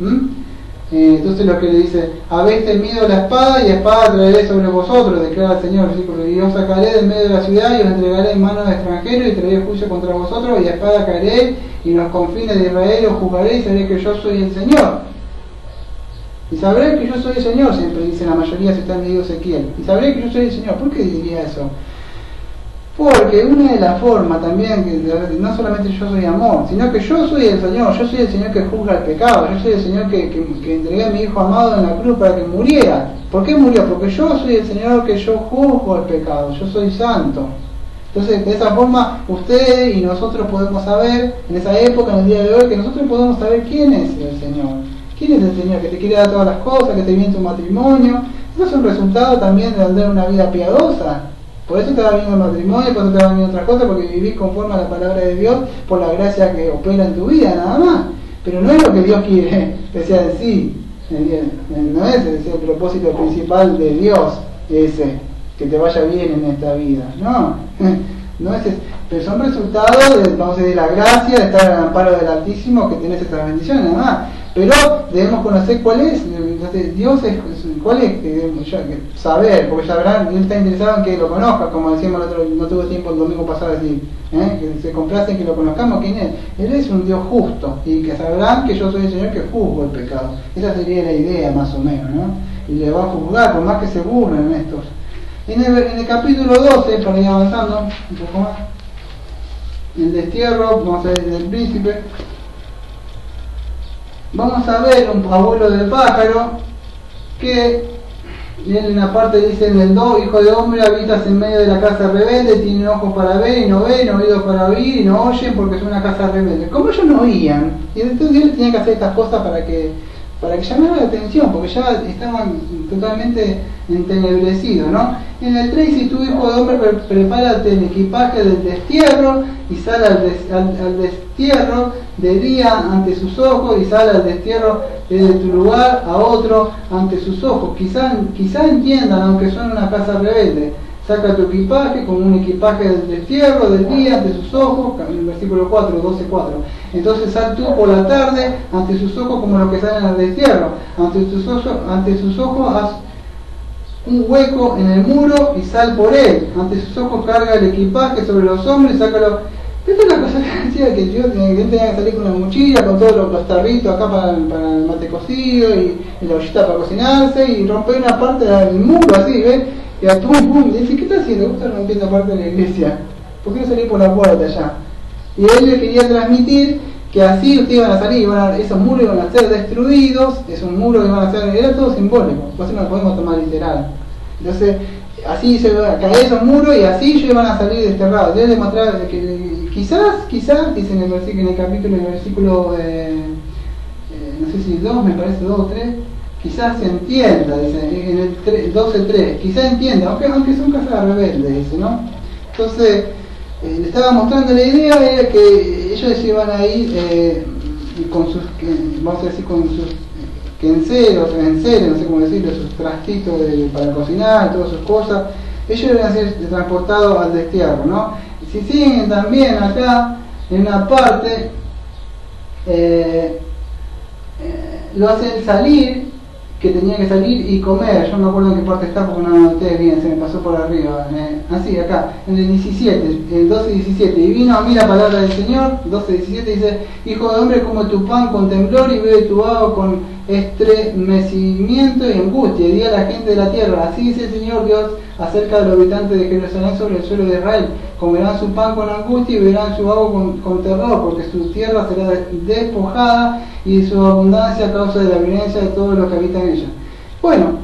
[SPEAKER 1] Entonces lo que le dice, habéis temido la espada y espada traeré sobre vosotros, declara el Señor, y os sacaré del medio de la ciudad y os entregaré en manos de extranjeros y traeré juicio contra vosotros y a espada caeré y en los confines de Israel os juzgaré y sabréis que yo soy el Señor. Y sabréis que yo soy el Señor, siempre dice la mayoría si están leído Ezequiel. Y sabréis que yo soy el Señor. ¿Por qué diría eso? Porque una de las formas también, que no solamente yo soy amor, sino que yo soy el Señor que juzga el pecado, yo soy el Señor que entregué a mi Hijo amado en la cruz para que muriera. ¿Por qué murió? Porque yo soy el Señor que yo juzgo el pecado, yo soy santo. Entonces, de esa forma, ustedes y nosotros podemos saber, en esa época, en el día de hoy, que nosotros podemos saber quién es el Señor. ¿Quién es el Señor? Que te quiere dar todas las cosas, que te viene tu matrimonio. Eso es un resultado también de andar una vida piadosa. Por eso te va viniendo el matrimonio, por eso te va viniendo otras cosas, porque vivís conforme a la palabra de Dios, por la gracia que opera en tu vida, nada más. Pero no es lo que Dios quiere que sea de sí. No es ese el propósito principal de Dios, ese, que te vaya bien en esta vida. No, no es ese. Pero son resultados de la gracia, de estar al amparo del Altísimo, que tenés estas bendiciones, nada más. pero debemos conocer cuál es. Entonces, Dios es cuál es, saber, porque ya verán, Él está interesado en que lo conozca, como decíamos el otro, no tuve tiempo el domingo pasado decir, que se complace en que lo conozcamos quién es. Él es un Dios justo, y que sabrán que yo soy el Señor que juzgo el pecado. Esa sería la idea más o menos, ¿no? Y le va a juzgar, por más que se burlen en estos. En el capítulo 12, para ir avanzando un poco más, el destierro, vamos a ver del príncipe, vamos a ver un abuelo del pájaro que en una parte dice en el 2, hijo de hombre, habitas en medio de la casa rebelde, tiene ojos para ver y no ven, oídos para oír y no oyen porque es una casa rebelde. Como ellos no oían, y entonces Dios tenía que hacer estas cosas para que llamara la atención, porque ya estaban totalmente entenebrecidos, ¿no? En el 3 dice, tu hijo de hombre, prepárate el equipaje del destierro y sal al destierro de día ante sus ojos y sal al destierro desde tu lugar a otro ante sus ojos. Quizá entiendan, aunque son una casa rebelde. Saca tu equipaje como un equipaje del destierro del día ante sus ojos, en el versículo 4, 12:4. Entonces sal tú por la tarde ante sus ojos como los que salen al destierro. Ante sus ojos haz un hueco en el muro y sal por él. Ante sus ojos carga el equipaje sobre los hombros y sácalo. Esta es la cosa que decía, que Dios tenía que salir con una mochila, con todos los tarritos acá para el mate cocido y la ollita para cocinarse y romper una parte del muro así, ¿ves? Y a pum, dice, ¿qué está haciendo? ¿Vos estás rompiendo parte de la iglesia? ¿Por qué no salís por la puerta allá? Y él le quería transmitir que así ustedes iban a salir, esos muros iban a ser destruidos, esos muros iban a ser, era todo simbólico, por eso no lo podemos tomar literal. Entonces, así se iban a caer esos muros y así ellos iban a salir desterrados. Él le mostraba que quizás, dice en el capítulo, en el versículo, no sé si 2, me parece 2 o 3, quizás se entienda, dice, en el 12:3, quizás entienda, aunque son casas rebeldes, dice, ¿no? Entonces, le estaba mostrando la idea, era que ellos iban a ir con sus, vamos a decir, con sus enseres, no sé cómo decirlo, sus trastitos para cocinar, todas sus cosas, ellos iban a ser transportados al destierro, ¿no? Si siguen también acá, en una parte, lo hacen salir, que tenía que salir y comer. Yo no me acuerdo en qué parte está porque no lo noté bien, se me pasó por arriba. Así, acá, en el 17, el 12:17. Y vino a mí la palabra del Señor, 12:17 dice, hijo de hombre, come tu pan con temblor y bebe tu agua con estremecimiento y angustia. Y di a la gente de la tierra, así dice el Señor Dios acerca de los habitantes de Jerusalén sobre el suelo de Israel. Comerán su pan con angustia y beberán su agua con terror, porque su tierra será despojada y su abundancia a causa de la violencia de todos los que habitan en ella. Bueno,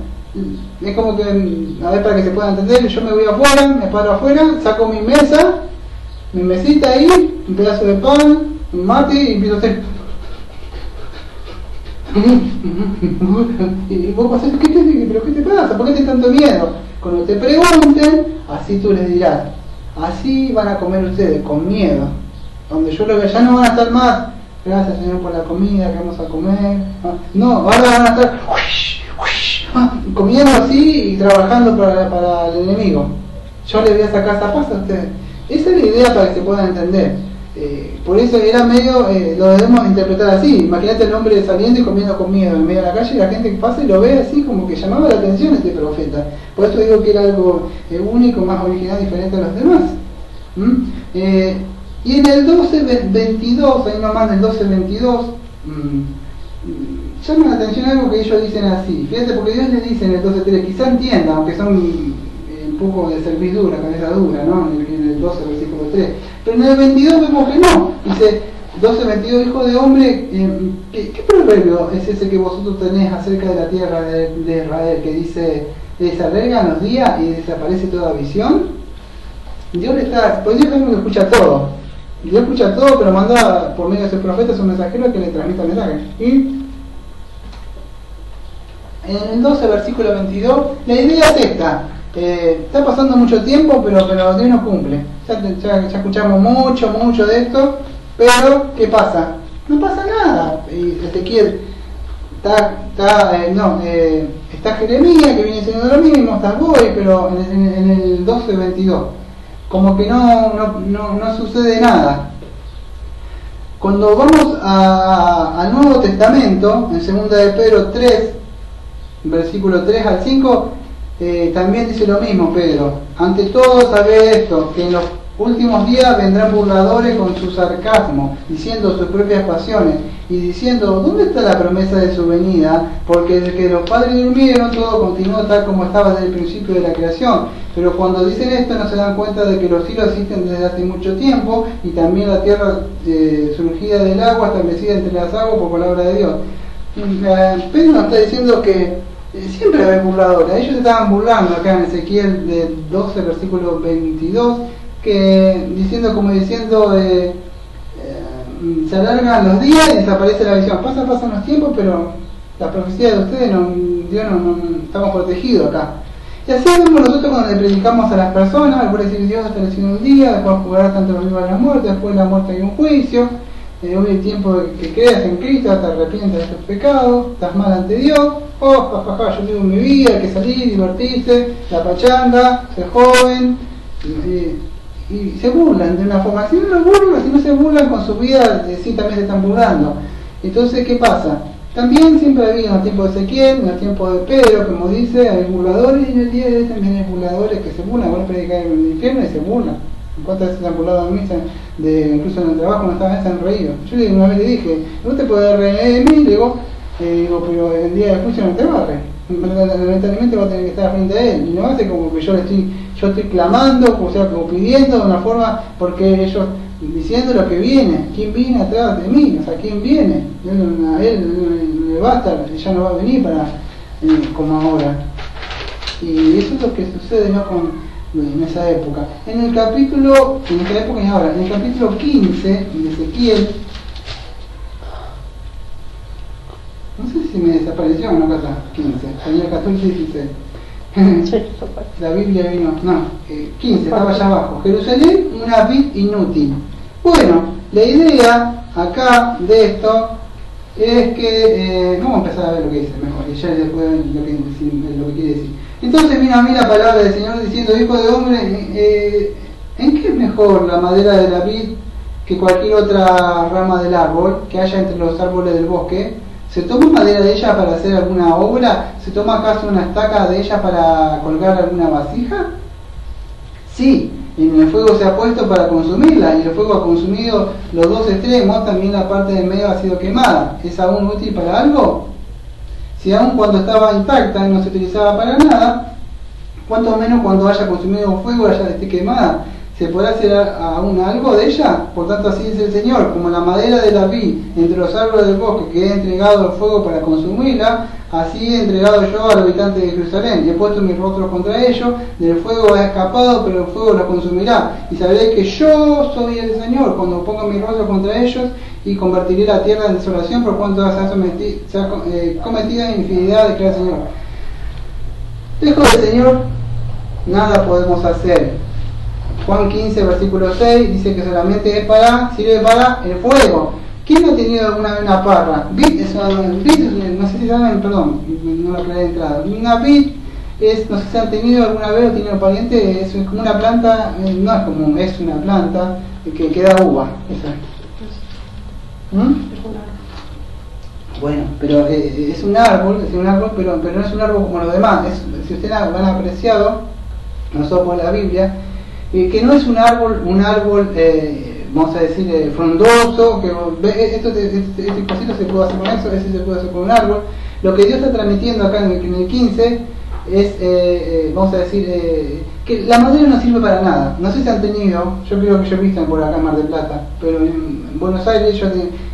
[SPEAKER 1] es como que, a ver, para que se pueda entender, yo me voy afuera, me paro afuera, saco mi mesa, mi mesita ahí, un pedazo de pan, un mate y empiezo a hacer. Y vos pasás, ¿pero qué te pasa? ¿Por qué tenés tanto miedo? Cuando te pregunten, así tú les dirás, así van a comer ustedes, con miedo. Donde yo lo vea, ya no van a estar más, gracias Señor por la comida que vamos a comer. No, ahora van a estar comiendo así y trabajando para el enemigo. Yo les voy a sacar esa paz a ustedes. Esa es la idea para que se puedan entender. Por eso era medio, lo debemos interpretar así. Imagínate el hombre saliendo y comiendo con miedo en medio de la calle y la gente que pasa y lo ve así como que llamaba la atención a este profeta. Por eso digo que era algo único, más original, diferente a los demás. Y en el 12:22, ahí nomás en el 12:22, llama la atención algo que ellos dicen así. Fíjate, porque Dios les dice en el 12:3, quizá entiendan, aunque son un poco de servidura, cabeza dura, ¿no? En el 12, versículo 3. Pero en el 22 vemos que no. Dice 12:22, hijo de hombre, ¿qué proverbio es ese que vosotros tenés acerca de la tierra de Israel? Que dice, se alargan los días y desaparece toda visión. Dios le está, pues Dios mismo escucha todo. Dios escucha todo, pero manda por medio de sus profetas un mensajero que le transmita mensajes. Y en el 12, versículo 22, la idea es esta. Está pasando mucho tiempo, pero Dios no cumple. Ya escuchamos mucho de esto, pero ¿qué pasa? No pasa nada. Y Ezequiel está Jeremías, que viene diciendo lo mismo, está Goy, pero en el 12:22, como que no sucede nada. Cuando vamos al Nuevo Testamento, en 2 de Pedro 3, versículo 3 al 5, también dice lo mismo Pedro. Ante todo sabed esto, que en los últimos días vendrán burladores con su sarcasmo, diciendo sus propias pasiones, y diciendo, ¿dónde está la promesa de su venida? Porque desde que los padres durmieron, todo continuó tal como estaba desde el principio de la creación. Pero cuando dicen esto no se dan cuenta de que los cielos existen desde hace mucho tiempo, y también la tierra surgida del agua, establecida entre las aguas por palabra de Dios. Pedro nos está diciendo que siempre va a haber burladores. Ellos se estaban burlando acá en Ezequiel de 12, versículo 22, que diciendo se alargan los días y desaparece la visión. Pasan los tiempos, pero la profecía de ustedes Dios no estamos protegidos acá. Y así vemos nosotros cuando le predicamos a las personas, por decir Dios establecido un día, después jugará tanto los vivos a la muerte, después de la muerte hay un juicio, hoy el tiempo que creas en Cristo, te arrepientes de tus pecados, estás mal ante Dios, yo vivo mi vida, hay que salir, divertirse, la pachanga, ser joven, y se burlan de una forma. Si no se burlan con su vida, sí también se están burlando. Entonces, ¿qué pasa? También siempre ha habido en el tiempo de Ezequiel, en el tiempo de Pedro, como dice, hay burladores, y en el día de hoy también hay burladores que se burlan. Van a predicar en el infierno y se burlan. ¿Cuántas veces se han burlado a mí? Incluso en el trabajo, no estaban, se han reído. Yo una vez le dije, no te puedes reír de mí, le digo, pero el día del juicio no te va a reír. Lamentablemente va a tener que estar frente a él, y no hace como que yo estoy clamando, o sea, como pidiendo de una forma, porque ellos diciendo lo que viene, quién viene atrás de mí, o sea, quién viene, a él le basta, ya no va a venir para como ahora. Y eso es lo que sucede, ¿no?, en esa época. En esta época y ahora, en el capítulo 15 de Ezequiel, no sé si me desapareció en la casa 15, tenía 14 y 16. La Biblia vino, 15, estaba allá abajo. Jerusalén, una vid inútil. Bueno, la idea acá de esto es que, vamos a empezar a ver lo que dice mejor, y ya después lo que quiere decir. Entonces vino a mí la palabra del Señor diciendo, hijo de hombre, ¿en qué es mejor la madera de la vid que cualquier otra rama del árbol que haya entre los árboles del bosque? ¿Se toma madera de ella para hacer alguna obra? ¿Se toma acaso una estaca de ella para colgar alguna vasija? Sí, en el fuego se ha puesto para consumirla, y el fuego ha consumido los dos extremos, también la parte de medio ha sido quemada. ¿Es aún útil para algo? Si aún cuando estaba intacta y no se utilizaba para nada, cuánto menos cuando haya consumido fuego, haya esté quemada. ¿Se podrá hacer aún algo de ella? Por tanto, así dice el Señor, como la madera de la vid entre los árboles del bosque que he entregado al fuego para consumirla, así he entregado yo a los habitantes de Jerusalén. He puesto mi rostro contra ellos, del fuego he escapado, pero el fuego los consumirá. Y sabréis que yo soy el Señor, cuando ponga mi rostro contra ellos, y convertiré la tierra en desolación por cuanto se ha cometido infidelidad, declara el Señor. Lejos del Señor, nada podemos hacer. Juan 15, versículo 6, dice que solamente sirve para el fuego. ¿Quién ha tenido alguna vez una parra? Vid no sé si saben, perdón, no lo aclaré de entrada. Una vid no sé si han tenido alguna vez o tienen un pariente, es como una planta, no es común, es una planta que da uva. Bueno, pero es un árbol, pero no es un árbol como los demás. Si ustedes lo han apreciado, nosotros por la Biblia, que no es un árbol, vamos a decir, frondoso, que este cosito se puede hacer con eso, ese se puede hacer con un árbol. Lo que Dios está transmitiendo acá en el 15 es, vamos a decir, que la madera no sirve para nada. No sé si han tenido, yo creo que yo he visto por acá en Mar del Plata, pero en Buenos Aires yo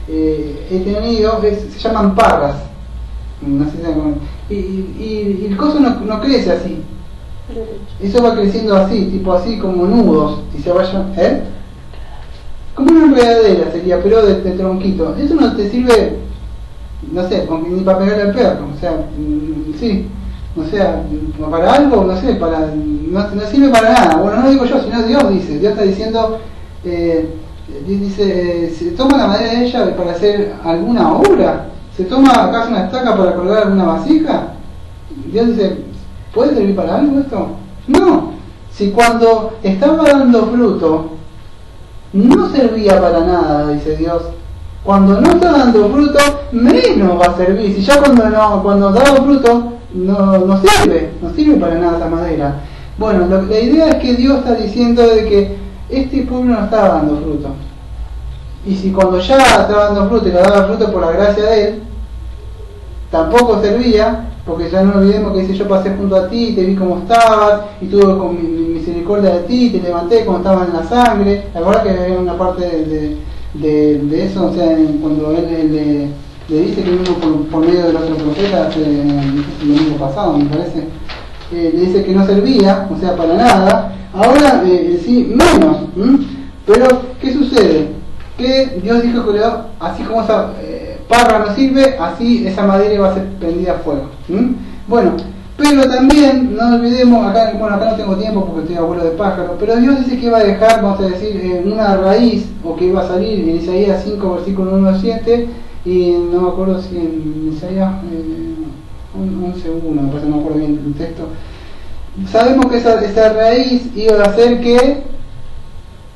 [SPEAKER 1] he tenido, se llaman parras. No sé si saben, y el coso no crece así. Eso va creciendo así, tipo así como nudos, y se vaya, como una enredadera sería, pero de tronquito. Eso no te sirve, no sé, ni para pegarle al perro, o sea, sí, o sea, para algo, no sé, no sirve para nada. Bueno, no digo yo, sino Dios dice, Dios está diciendo, dice, ¿se toma la madera de ella para hacer alguna obra? ¿Se toma acaso una estaca para colgar alguna vasija? Dios dice, ¿puede servir para algo esto? No. Si cuando estaba dando fruto no servía para nada, dice Dios, Cuando no está dando fruto, menos va a servir. Si ya cuando da fruto, no sirve para nada esa madera. Bueno, la idea es que Dios está diciendo de que este pueblo no estaba dando fruto. Y si cuando ya estaba dando fruto y le daba fruto por la gracia de Él, tampoco servía, porque ya no olvidemos que dice: yo pasé junto a ti, te vi como estabas, y tuve con mi misericordia de ti, te levanté como estabas en la sangre. La verdad que hay una parte de eso, o sea, cuando Él le dice que vino por medio de los otros profetas, el domingo pasado me parece, le dice que no servía, o sea, para nada. Ahora sí, menos. Pero, ¿qué sucede? Que Dios dijo que así como esa parra no sirve, así esa madera va a ser prendida a fuego. Bueno, pero también no olvidemos, acá no tengo tiempo porque estoy abuelo de pájaro, pero Dios dice que iba a dejar, vamos a decir, una raíz, o que iba a salir en Isaías 5, versículo 1 al 7, y no me acuerdo si en Isaías 11.1, me parece, no me acuerdo bien el texto. Sabemos que esa raíz iba a ser que,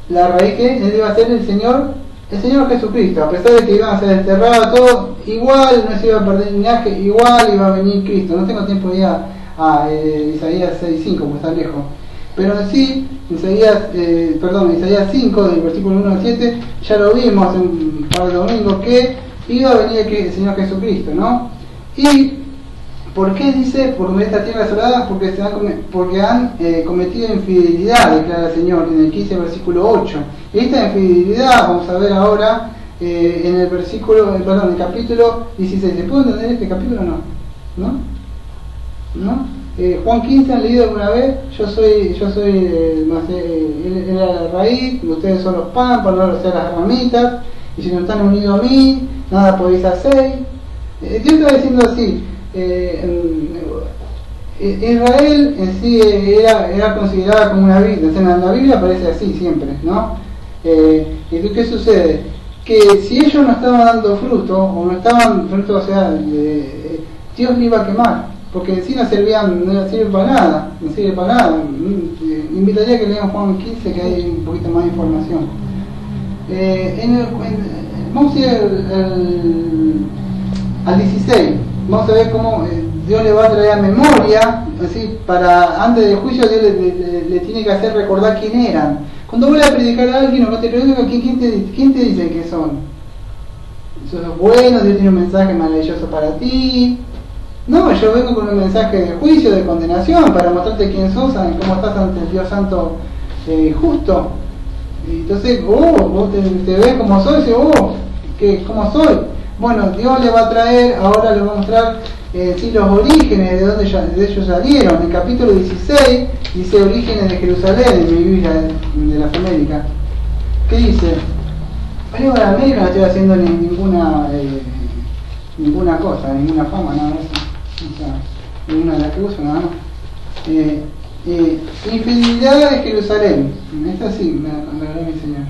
[SPEAKER 1] la raíz que él iba a ser el Señor Jesucristo, a pesar de que iban a ser enterrados todos, igual no se iba a perder el linaje, igual iba a venir Cristo. No tengo tiempo ya a Isaías 6.5, porque está lejos. Pero en sí, Isaías 5, del versículo 1 al 7, ya lo vimos hace un par de domingos, que iba a venir el Señor Jesucristo, ¿no? Y ¿por qué dice? Porque esta tierra desolada, porque han cometido infidelidad, declara el Señor en el 15, versículo 8. Y esta infidelidad, vamos a ver ahora, en el el capítulo 16. ¿Se puede entender este capítulo o no? ¿No? Juan 15, ¿han leído alguna vez? Yo soy él era la raíz, ustedes son los pámpanos, no sean las ramitas, y si no están unidos a mí, nada podéis hacer. Dios está diciendo así. Israel en sí era considerada como una Biblia, o sea, en la Biblia aparece así siempre, ¿no? ¿Y qué sucede? Que si ellos no estaban dando fruto, o no estaban fruto, o sea, Dios le iba a quemar, porque en sí no sirve para nada, Invitaría a que lean Juan 15, que hay un poquito más de información. Vamos a ir al 16. Vamos a ver cómo Dios le va a traer a memoria, así, para antes del juicio Dios le tiene que hacer recordar quién eran. Cuando voy a predicar a alguien o no te predico, ¿quién te dice que son? Sos bueno, Dios tiene un mensaje maravilloso para ti. No, yo vengo con un mensaje de juicio, de condenación, para mostrarte quién sos, cómo estás ante el Dios Santo justo. Y entonces, vos te ves como soy, y ¿cómo soy? Bueno, Dios le va a traer, ahora le va a mostrar los orígenes de donde ellos salieron. En el capítulo 16 dice orígenes de Jerusalén, en mi Biblia de las Américas. ¿Qué dice? Yo de América no estoy haciendo ninguna cosa, ninguna fama, nada de eso. O sea, ninguna de las que uso, nada más. Infidelidad de Jerusalén. Esta sí, me regaló mi Señor.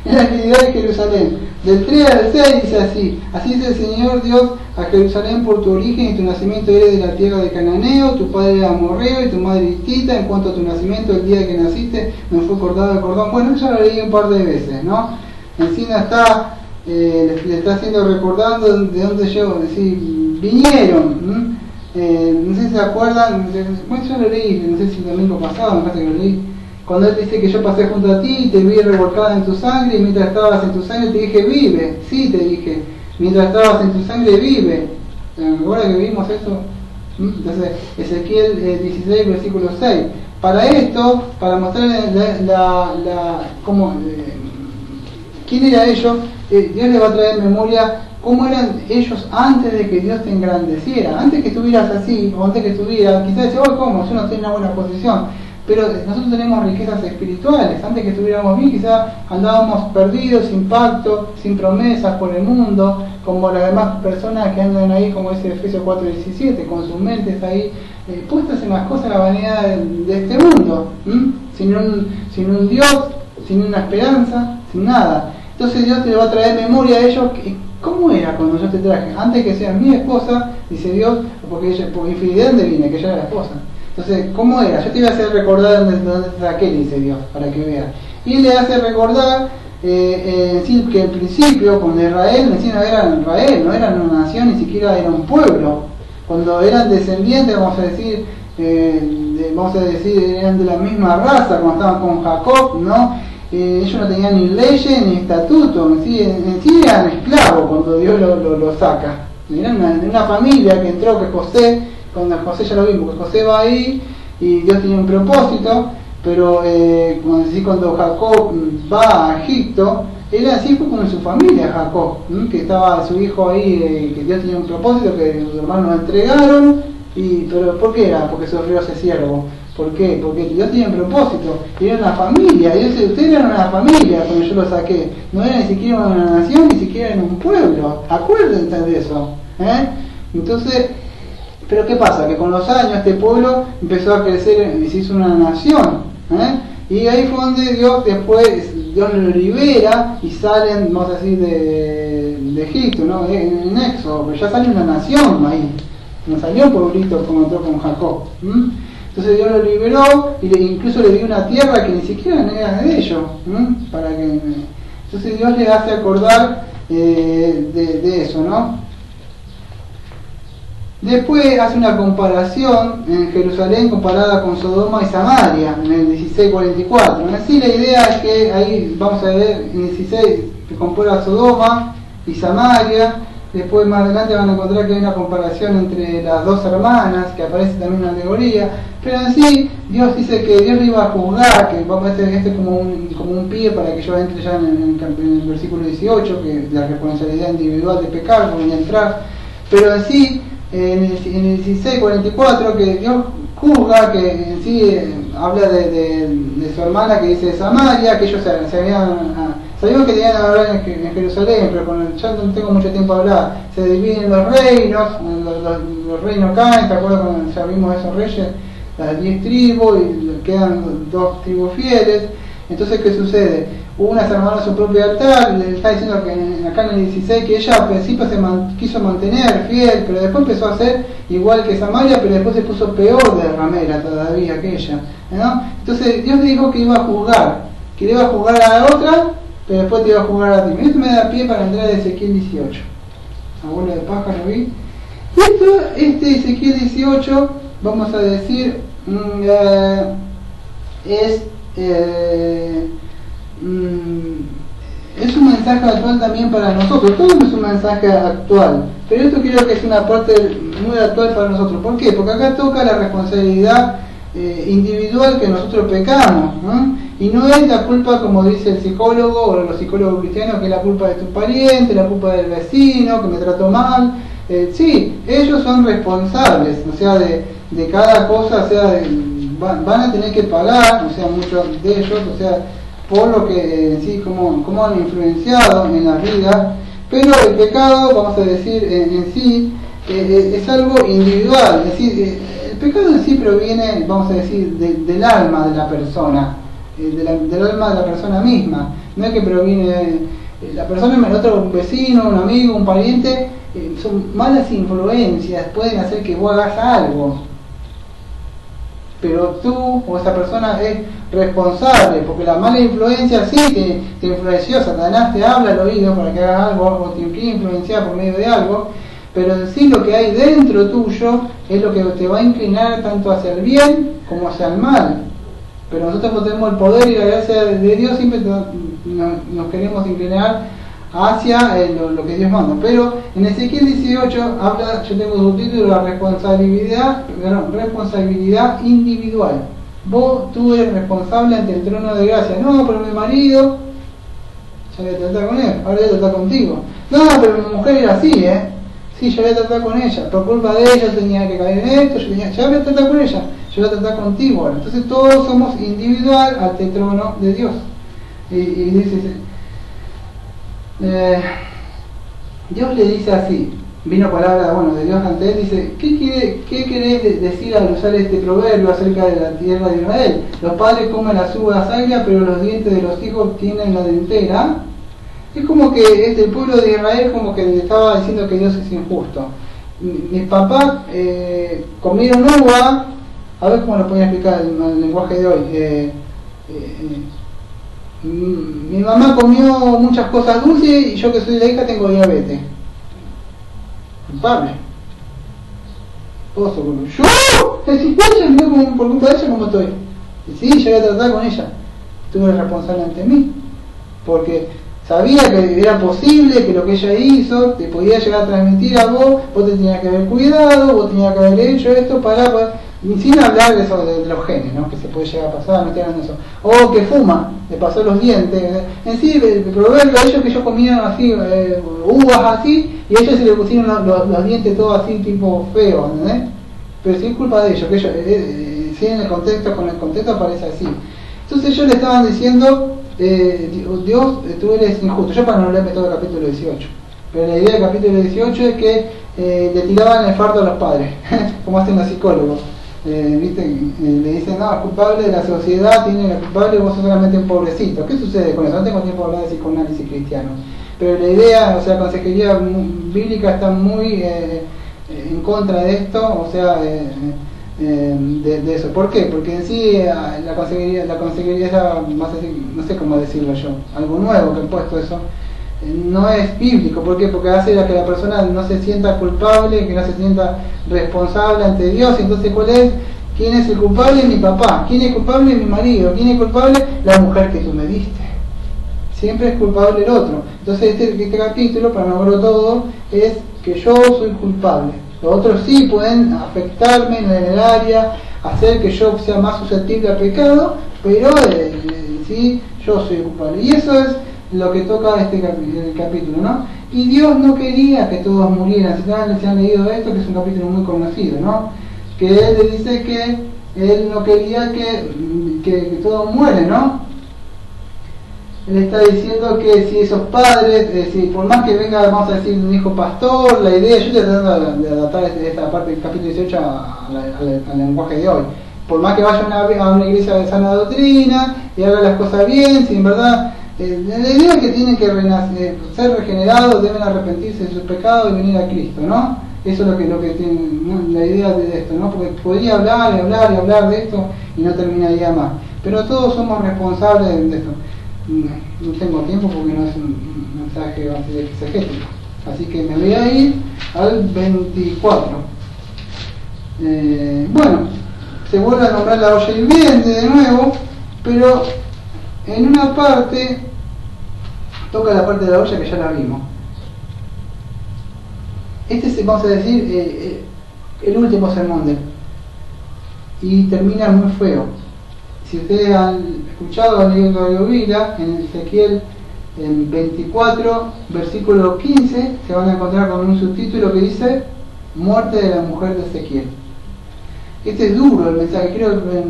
[SPEAKER 1] En la infidelidad de Jerusalén, del 3 al 6 dice así: así dice el Señor Dios a Jerusalén: por tu origen y tu nacimiento eres de la tierra de Cananeo, tu padre era amorreo y tu madre hitita. En cuanto a tu nacimiento, el día que naciste no fue cortado el cordón. Bueno, eso lo leí un par de veces, ¿no? Encima está le está haciendo recordando de dónde ellos vinieron. No sé si se acuerdan, bueno, yo lo leí, no sé si el domingo pasado, me parece que lo leí, cuando él dice que yo pasé junto a ti, te vi revolcada en tu sangre, y mientras estabas en tu sangre te dije vive. Sí, te dije, mientras estabas en tu sangre vive. ¿Recuerda que vimos eso? Entonces, Ezequiel 16, versículo 6. Para esto, para mostrar quién era ellos, Dios le va a traer en memoria cómo eran ellos antes de que Dios te engrandeciera. Antes que estuvieras así, o antes que estuvieras, quizás decís, ¿cómo? Yo no estoy en una buena posición. Pero nosotros tenemos riquezas espirituales. Antes que estuviéramos bien, quizás andábamos perdidos, sin pacto, sin promesas por el mundo, como las demás personas que andan ahí, como dice Efesios 4:17, con sus mentes ahí puestas en las cosas de la vanidad de este mundo, sin un Dios, sin una esperanza, sin nada. Entonces Dios te va a traer memoria a ellos. ¿Cómo era cuando yo te traje? Antes que seas mi esposa, dice Dios, porque ella, por infidelidad, ¿dónde viene? Que ella era la esposa. Entonces, ¿cómo era? Yo te iba a hacer recordar dónde traqué, dice Dios, para que veas. Y le hace recordar sí, que al principio, cuando Israel, en sí no eran Israel, no eran una nación, ni siquiera era un pueblo. Cuando eran descendientes, vamos a decir, eran de la misma raza, cuando estaban con Jacob, ¿no? Ellos no tenían ni leyes ni estatutos, en sí eran esclavos cuando Dios lo saca. Eran una familia que entró, que José, cuando José ya lo vimos, que José va ahí y Dios tiene un propósito, pero cuando Jacob va a Egipto, él así fue con su familia, Jacob, que estaba su hijo ahí, que Dios tenía un propósito, que sus hermanos lo entregaron, pero ¿por qué era? Porque sufrió ese siervo. ¿Por qué? Porque Dios tenía un propósito, era una familia, Dios, ustedes eran una familia cuando yo lo saqué, no era ni siquiera una nación, ni siquiera en un pueblo, acuérdense de eso, Entonces, pero ¿qué pasa? Que con los años este pueblo empezó a crecer y se hizo una nación, y ahí fue donde Dios lo libera y salen, vamos a decir, de Egipto, ¿no? En Éxodo, pero ya sale una nación ahí, no salió un pueblito como entró con Jacob. Entonces Dios lo liberó y incluso le dio una tierra que ni siquiera era de ellos, entonces Dios le hace acordar de eso, ¿no? Después hace una comparación en Jerusalén comparada con Sodoma y Samaria en el 16:44. Así la idea es que ahí vamos a ver en el 16 que compara Sodoma y Samaria. Después más adelante van a encontrar que hay una comparación entre las dos hermanas, que aparece también una alegoría, pero en sí Dios dice que Dios le iba a juzgar, que vamos a hacer este como un pie para que yo entre ya en el versículo 18, que la responsabilidad individual de pecar, voy a entrar, pero en sí en el 16:44 que Dios juzga, que en sí habla de su hermana que dice Samaria, que ellos sabíamos que tenían que hablar en Jerusalén, pero ya no tengo mucho tiempo a hablar, se dividen los reinos, los reinos caen, ¿te acuerdas cuando ya vimos esos reyes? Las 10 tribus y quedan 2 tribus fieles. Entonces, ¿qué sucede? Una se armaron su propio altar, le está diciendo que acá en el 16 que ella al principio quiso mantener fiel, pero después empezó a ser igual que Samaria, pero después se puso peor de ramera todavía que ella, ¿no? Entonces Dios le dijo que iba a juzgar, que le iba a juzgar a la otra, pero después te iba a juzgar a ti. Esto me da pie para entrar a Ezequiel 18. Abuelo de pájaro, ¿vi? Este Ezequiel 18, vamos a decir, es un mensaje actual también para nosotros. Todo es un mensaje actual, pero esto creo que es una parte muy actual para nosotros. ¿Por qué? Porque acá toca la responsabilidad individual que nosotros pecamos, ¿no? Y no es la culpa, como dice el psicólogo o los psicólogos cristianos, que es la culpa de tu pariente, la culpa del vecino que me trató mal. Sí, ellos son responsables, o sea, de cada cosa, o sea, van a tener que pagar, o sea, muchos de ellos, o sea, por lo que sí, cómo han influenciado en la vida. Pero el pecado, vamos a decir, en sí, es algo individual, es decir, el pecado en sí proviene, vamos a decir, del alma de la persona, del alma de la persona misma. No es que proviene la persona, el otro, un vecino, un amigo, un pariente, son malas influencias, pueden hacer que vos hagas algo, pero tú o esa persona es responsable, porque la mala influencia sí te influenció, Satanás te habla al oído para que hagas algo, o te quiere influenciar por medio de algo, pero en sí lo que hay dentro tuyo es lo que te va a inclinar tanto hacia el bien como hacia el mal. Pero nosotros no tenemos el poder y la gracia de Dios, siempre nos queremos inclinar hacia lo que Dios manda. Pero en Ezequiel 18 habla, yo tengo un título, la responsabilidad individual. Tú eres responsable ante el trono de gracia. No, pero mi marido, ya voy a tratar con él, ahora voy a tratar contigo. No, pero mi mujer era así, sí, yo voy a tratar con ella, por culpa de ella tenía que caer en esto, ya voy a tratar con ella, yo voy a tratar contigo ahora. Entonces todos somos individual ante el trono de Dios. Y dice, Dios le dice así, vino palabra de Dios ante él, dice, ¿qué querés decir al usar este proverbio acerca de la tierra de Israel? Los padres comen las uvas agrias, pero los dientes de los hijos tienen la dentera. Es como que el pueblo de Israel como que le estaba diciendo que Dios es injusto. Mis papás comieron uva, a ver cómo lo podía explicar el lenguaje de hoy. mi mamá comió muchas cosas dulces y yo que soy la hija tengo diabetes. Culpable. Yo, ella, mira como por culpa de ella como estoy. Y sí, llegué a tratar con ella. Tuve responsable ante mí. Porque sabía que era posible que lo que ella hizo te podía llegar a transmitir a vos te tenías que haber cuidado, vos tenías que haber hecho esto para sin hablar de eso, de los genes, ¿no? Que se puede llegar a pasar, no estoy hablando de eso. O que fuma, le pasó los dientes. En sí, el proverbio de ellos que ellos comían así, uvas así, y ellos se le pusieron los dientes todos así, tipo feos, ¿entendés? Pero sí es culpa de ellos, que ellos, sí en el contexto, con el contexto aparece así. Entonces ellos le estaban diciendo, Dios, tú eres injusto. Yo para no leerme todo el capítulo 18. Pero la idea del capítulo 18 es que le tiraban el fardo a los padres, como hacen los psicólogos. ¿Viste? Le dicen, no, es culpable de la sociedad, tiene la culpable, vos sos solamente un pobrecito. ¿Qué sucede con eso? No tengo tiempo de hablar de psicoanálisis cristiano. Pero la idea, o sea, la consejería bíblica está muy en contra de esto, o sea, de eso. ¿Por qué? Porque en sí la consejería es, no sé cómo decirlo yo, algo nuevo que he puesto eso. No es bíblico. ¿Por qué? Porque hace a que la persona no se sienta culpable, que no se sienta responsable ante Dios. Entonces, ¿quién es el culpable? Mi papá. ¿Quién es culpable? Mi marido. ¿Quién es culpable? La mujer que tú me diste. Siempre es culpable el otro. Entonces este capítulo, para no verlo todo, es que yo soy culpable. Los otros sí pueden afectarme en el área, hacer que yo sea más susceptible al pecado, pero sí, yo soy culpable. Y eso es lo que toca el capítulo, ¿no? Y Dios no quería que todos murieran. Si han leído esto, que es un capítulo muy conocido, ¿no? Que Él le dice que Él no quería que todos mueren, ¿no? Él está diciendo que si esos padres, si por más que venga, vamos a decir, un hijo pastor, la idea, yo estoy tratando de adaptar esta parte del capítulo 18 al lenguaje de hoy. Por más que vaya a una iglesia de sana doctrina y haga las cosas bien, si en verdad la idea es que tienen que ser regenerados, deben arrepentirse de sus pecados y venir a Cristo, ¿no? Eso es lo que tiene, ¿no? La idea de esto, ¿no? Porque podría hablar de esto y no terminaría más. Pero todos somos responsables de esto. No tengo tiempo porque no es un mensaje exegético. Así que me voy a ir al 24. Bueno, se vuelve a nombrar la olla hirviente de nuevo, pero en una parte toca la parte de la olla que ya la vimos. Este es, vamos a decir, el último sermón de él. Y termina muy feo. Si ustedes han escuchado el libro de Ovila, en Ezequiel en 24, versículo 15, se van a encontrar con un subtítulo que dice muerte de la mujer de Ezequiel. Este es duro el mensaje, creo que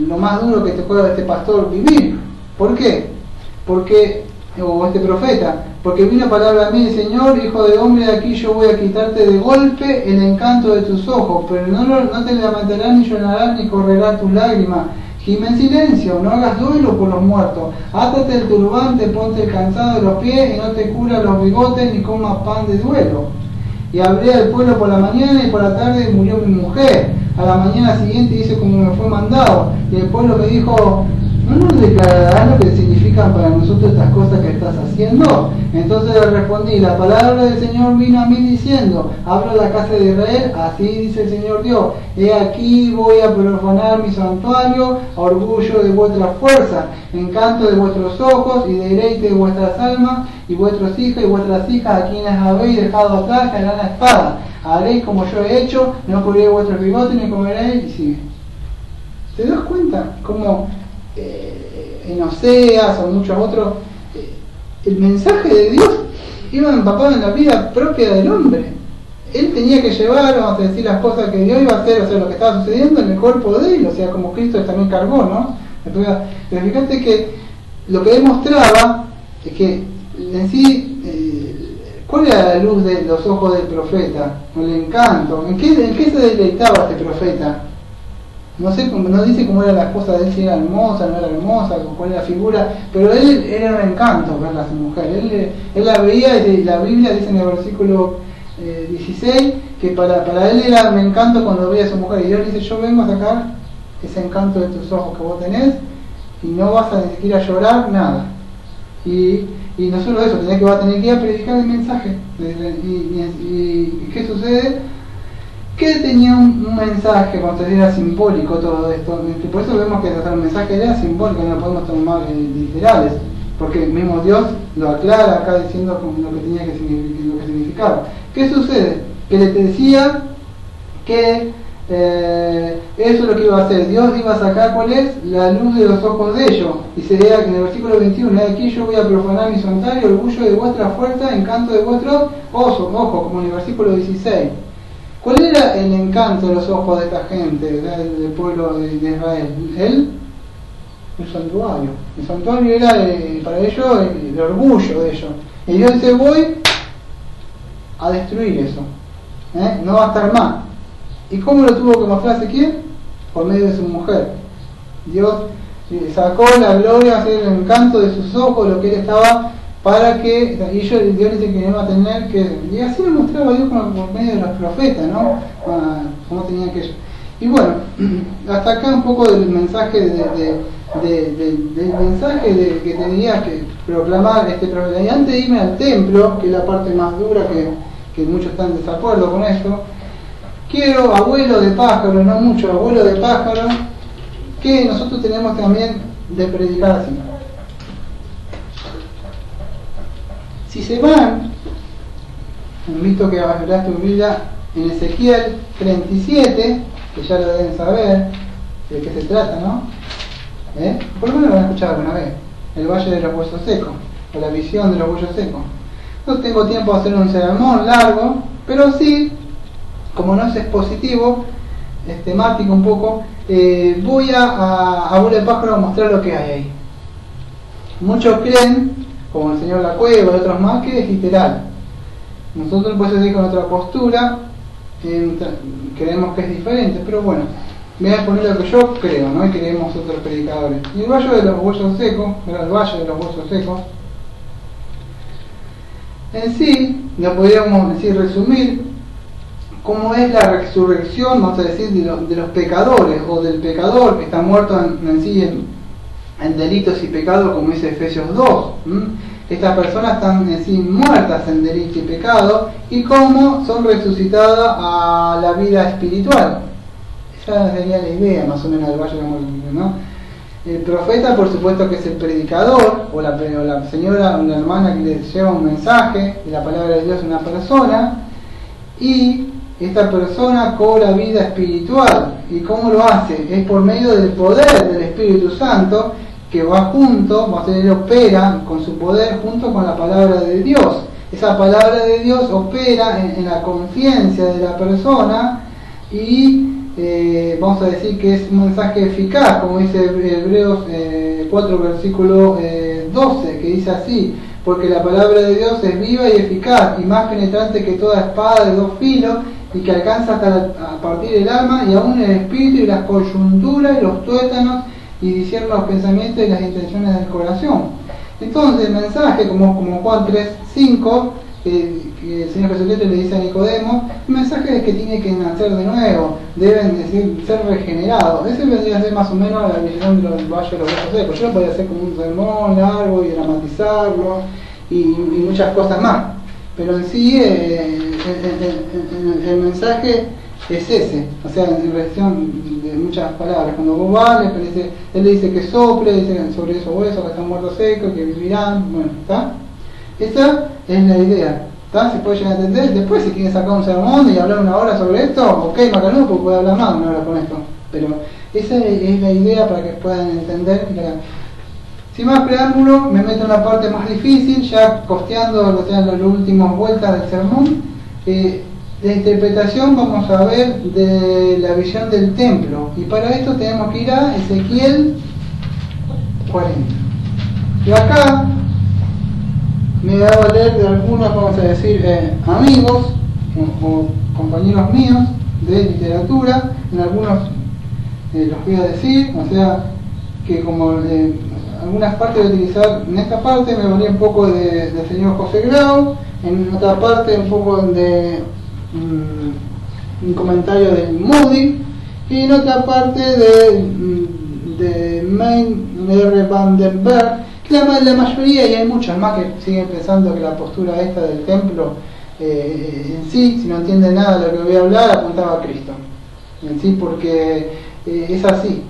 [SPEAKER 1] lo más duro que te puede este pastor vivir. ¿Por qué? O este profeta, porque vino palabra a mí, Señor, hijo de hombre, de aquí yo voy a quitarte de golpe el encanto de tus ojos, pero no te lamentarás, ni llorarás, ni correrá tus lágrimas. Gime en silencio, no hagas duelo por los muertos, átate el turbante, ponte el cansado de los pies y no te cura los bigotes ni comas pan de duelo. Y hablé al pueblo por la mañana y por la tarde murió mi mujer. A la mañana siguiente hice como me fue mandado. Y el pueblo me dijo, ¿no nos declararás lo que significan para nosotros estas cosas que estás haciendo? Entonces le respondí, la palabra del Señor vino a mí diciendo, habla a la casa de Israel, así dice el Señor Dios, he aquí voy a profanar mi santuario, a orgullo de vuestras fuerzas, encanto de vuestros ojos y deleite de vuestras almas, y vuestros hijos y vuestras hijas a quienes habéis dejado atrás caerán la espada. Haréis como yo he hecho, no cubriréis vuestros bigotes ni comeréis, y sigue. ¿Te das cuenta cómo en Oseas o muchos otros el mensaje de Dios iba empapado en la vida propia del hombre? Él tenía que llevar, vamos a decir, las cosas que Dios iba a hacer, o sea, lo que estaba sucediendo en el cuerpo de él, o sea, como Cristo también cargó, ¿no? Pero fíjate que lo que él mostraba es que en sí, ¿cuál era la luz de los ojos del profeta? El encanto. ¿En qué se deleitaba este profeta? No sé, no dice cómo era la esposa de él, si era hermosa, no era hermosa, cuál era la figura, pero él era un encanto verla a su mujer. Él la veía y la Biblia dice en el versículo 16 que para él era un encanto cuando veía a su mujer. Y Dios dice, yo vengo a sacar ese encanto de tus ojos que vos tenés y no vas a ni siquiera llorar, nada. Y no solo eso, tenía que va a tener que ir a predicar el mensaje. ¿Y qué sucede? Que tenía un mensaje, vamos a decir, era simbólico todo esto. Por eso vemos que el mensaje era simbólico, no lo podemos tomar literales, porque el mismo Dios lo aclara acá diciendo lo que tenía que significaba. ¿Qué sucede? Que le decía que eso es lo que iba a hacer. Dios iba a sacar, ¿cuál es? La luz de los ojos de ellos. Y se lea en el versículo 21, aquí yo voy a profanar mi santuario, orgullo de vuestra fuerza, encanto de vuestros ojos, como en el versículo 16. ¿Cuál era el encanto de los ojos de esta gente, del pueblo de Israel? El santuario. El santuario era para ellos el orgullo de ellos. Y Dios dice, voy a destruir eso. No va a estar más. ¿Y cómo lo tuvo que mostrar Ezequiel? Por medio de su mujer. Dios sacó la gloria, el encanto de sus ojos, lo que él estaba, para que, y Dios dice que iba a tener que, y así lo mostraba Dios por medio de los profetas, ¿no? Cómo tenían que ellos. Y bueno, hasta acá un poco del mensaje del mensaje que tenía que proclamar este profeta. Y antes de irme al templo, que es la parte más dura, que muchos están en desacuerdo con esto, quiero, abuelo de pájaro, no mucho, abuelo de pájaro, que nosotros tenemos también de predicar así. Si se van, invito que abras tu Biblia en Ezequiel 37, que ya lo deben saber de qué se trata, ¿no? Por lo menos lo han escuchado alguna vez, el Valle de los Huesos Secos, o la visión de los huesos secos. No tengo tiempo de hacer un sermón largo, pero sí, como no es expositivo, es temático un poco, voy a abuelo de pájaro a mostrar lo que hay ahí. Muchos creen, como el señor La Cueva y otros más, que es literal. Nosotros pues así con otra postura creemos que es diferente, pero bueno, voy a poner lo que yo creo, ¿no? Y creemos otros predicadores. Y el Valle de los Huesos Secos, el Valle de los Huesos Secos, en sí, lo podríamos decir, resumir, cómo es la resurrección, vamos a decir, de los pecadores, o del pecador que está muerto en sí en delitos y pecados, como dice Efesios 2. Estas personas están en sí muertas en delito y pecado, y cómo son resucitadas a la vida espiritual. Esa sería la idea más o menos del Valle de los Muertos, ¿no? El profeta, por supuesto, que es el predicador, o la señora o la hermana que le lleva un mensaje de la palabra de Dios a una persona, y esta persona cobra vida espiritual. ¿Y cómo lo hace? Es por medio del poder del Espíritu Santo, que va junto, él opera con su poder junto con la palabra de Dios. Esa palabra de Dios opera en la conciencia de la persona, y vamos a decir que es un mensaje eficaz, como dice Hebreos 4 versículo 12, que dice así: porque la palabra de Dios es viva y eficaz, y más penetrante que toda espada de dos filos, y que alcanza hasta a partir el alma y aún el espíritu y las coyunturas y los tuétanos, y discierne los pensamientos y las intenciones del corazón. Entonces el mensaje, como Juan 3:5, que el Señor Jesucristo le dice a Nicodemo, el mensaje es que tiene que nacer de nuevo, deben decir, ser regenerados. Ese vendría a ser más o menos la visión del Valle de los Huesos Secos. Yo lo podría hacer como un sermón largo y dramatizarlo y muchas cosas más, pero en sí el mensaje es ese, o sea, en versión de muchas palabras. Cuando vos vas, él le dice que sople, dice sobre esos huesos que están muertos secos, que vivirán, bueno, ¿está? Esa es la idea, ¿está? Se puede llegar a entender. Después, si quieren sacar un sermón y hablar una hora sobre esto, ok, Macanudo, pues puede hablar más una hora con esto, pero esa es la idea para que puedan entender. Sin más preámbulo, me meto en la parte más difícil, ya costeando las últimas vueltas del sermón. De interpretación vamos a ver de la visión del templo, y para esto tenemos que ir a Ezequiel 40. Y acá me voy a valer de algunos, vamos a decir, amigos o compañeros míos de literatura. En algunos los voy a decir, o sea, que como algunas partes voy a utilizar. En esta parte me valía un poco del señor José Grau, en otra parte un poco de un comentario de Moody, y en otra parte de Main R. Vandenberg, La mayoría, y hay muchos más que siguen pensando que la postura esta del templo en sí, si no entiende nada de lo que voy a hablar, apuntaba a Cristo. En sí, porque es así.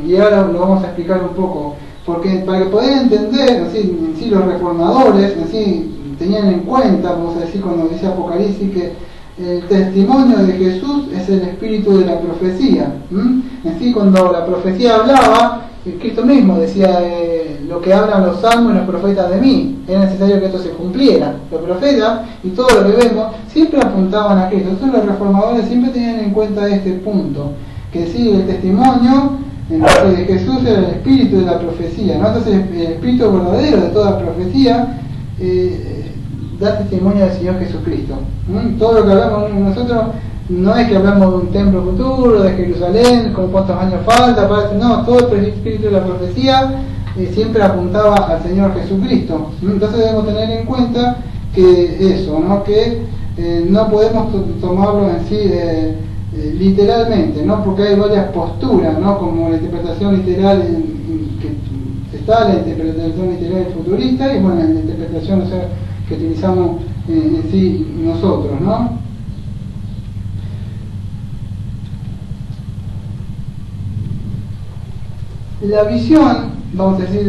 [SPEAKER 1] Y ahora lo vamos a explicar un poco. Porque para que poder entender, en sí los reformadores, en sí tenían en cuenta, vamos a decir cuando dice Apocalipsis, que el testimonio de Jesús es el espíritu de la profecía. En sí, cuando la profecía hablaba, Cristo mismo decía, lo que hablan los salmos y los profetas de mí, era necesario que esto se cumpliera. Los profetas y todo lo que vemos siempre apuntaban a Cristo. Entonces los reformadores siempre tenían en cuenta este punto, que sí, el testimonio de Jesús era el espíritu de la profecía, ¿no? Entonces el espíritu verdadero de toda profecía da testimonio del Señor Jesucristo. Todo lo que hablamos nosotros no es que hablamos de un templo futuro, de Jerusalén, con cuántos años falta, no, todo el espíritu de la profecía siempre apuntaba al Señor Jesucristo. Entonces debemos tener en cuenta que eso, ¿no? Que no podemos tomarlo en sí literalmente, ¿no? Porque hay varias posturas, ¿no? Como la interpretación literal que está, la interpretación literal futurista y bueno, la interpretación, o sea, que utilizamos en sí nosotros, ¿no? La visión, vamos a decir,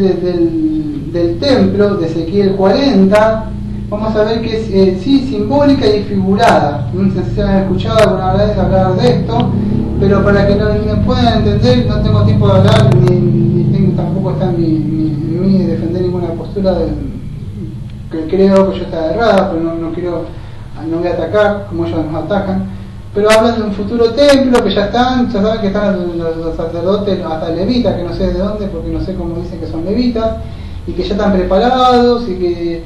[SPEAKER 1] del templo de Ezequiel 40, vamos a ver que es sí simbólica y figurada. No sé si han escuchado alguna vez hablar de esto, pero para que me puedan entender, no tengo tiempo de hablar, ni tampoco está en mí defender ninguna postura que creo que yo está errada, pero no voy a atacar como ellos nos atacan. Pero hablan de un futuro templo que ya saben que están los sacerdotes, hasta levitas, que no sé de dónde, porque no sé cómo dicen que son levitas, y que ya están preparados, y que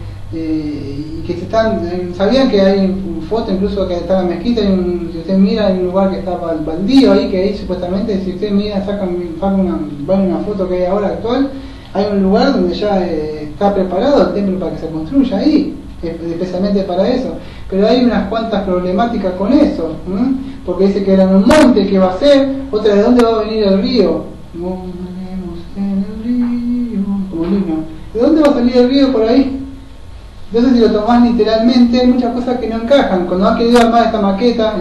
[SPEAKER 1] se están, sabían que hay foto incluso que está la mezquita, si usted mira hay un lugar que está baldío ahí, que ahí supuestamente, si usted mira, van una foto que hay ahora actual, hay un lugar donde ya está preparado el templo para que se construya ahí, especialmente para eso. Pero hay unas cuantas problemáticas con eso, porque dice que era en un monte, ¿qué va a ser? Otra, ¿de dónde va a venir el río? En el río, como niño. ¿De dónde va a salir el río por ahí? Entonces, si lo tomás literalmente, hay muchas cosas que no encajan. Cuando ha querido armar esta maqueta,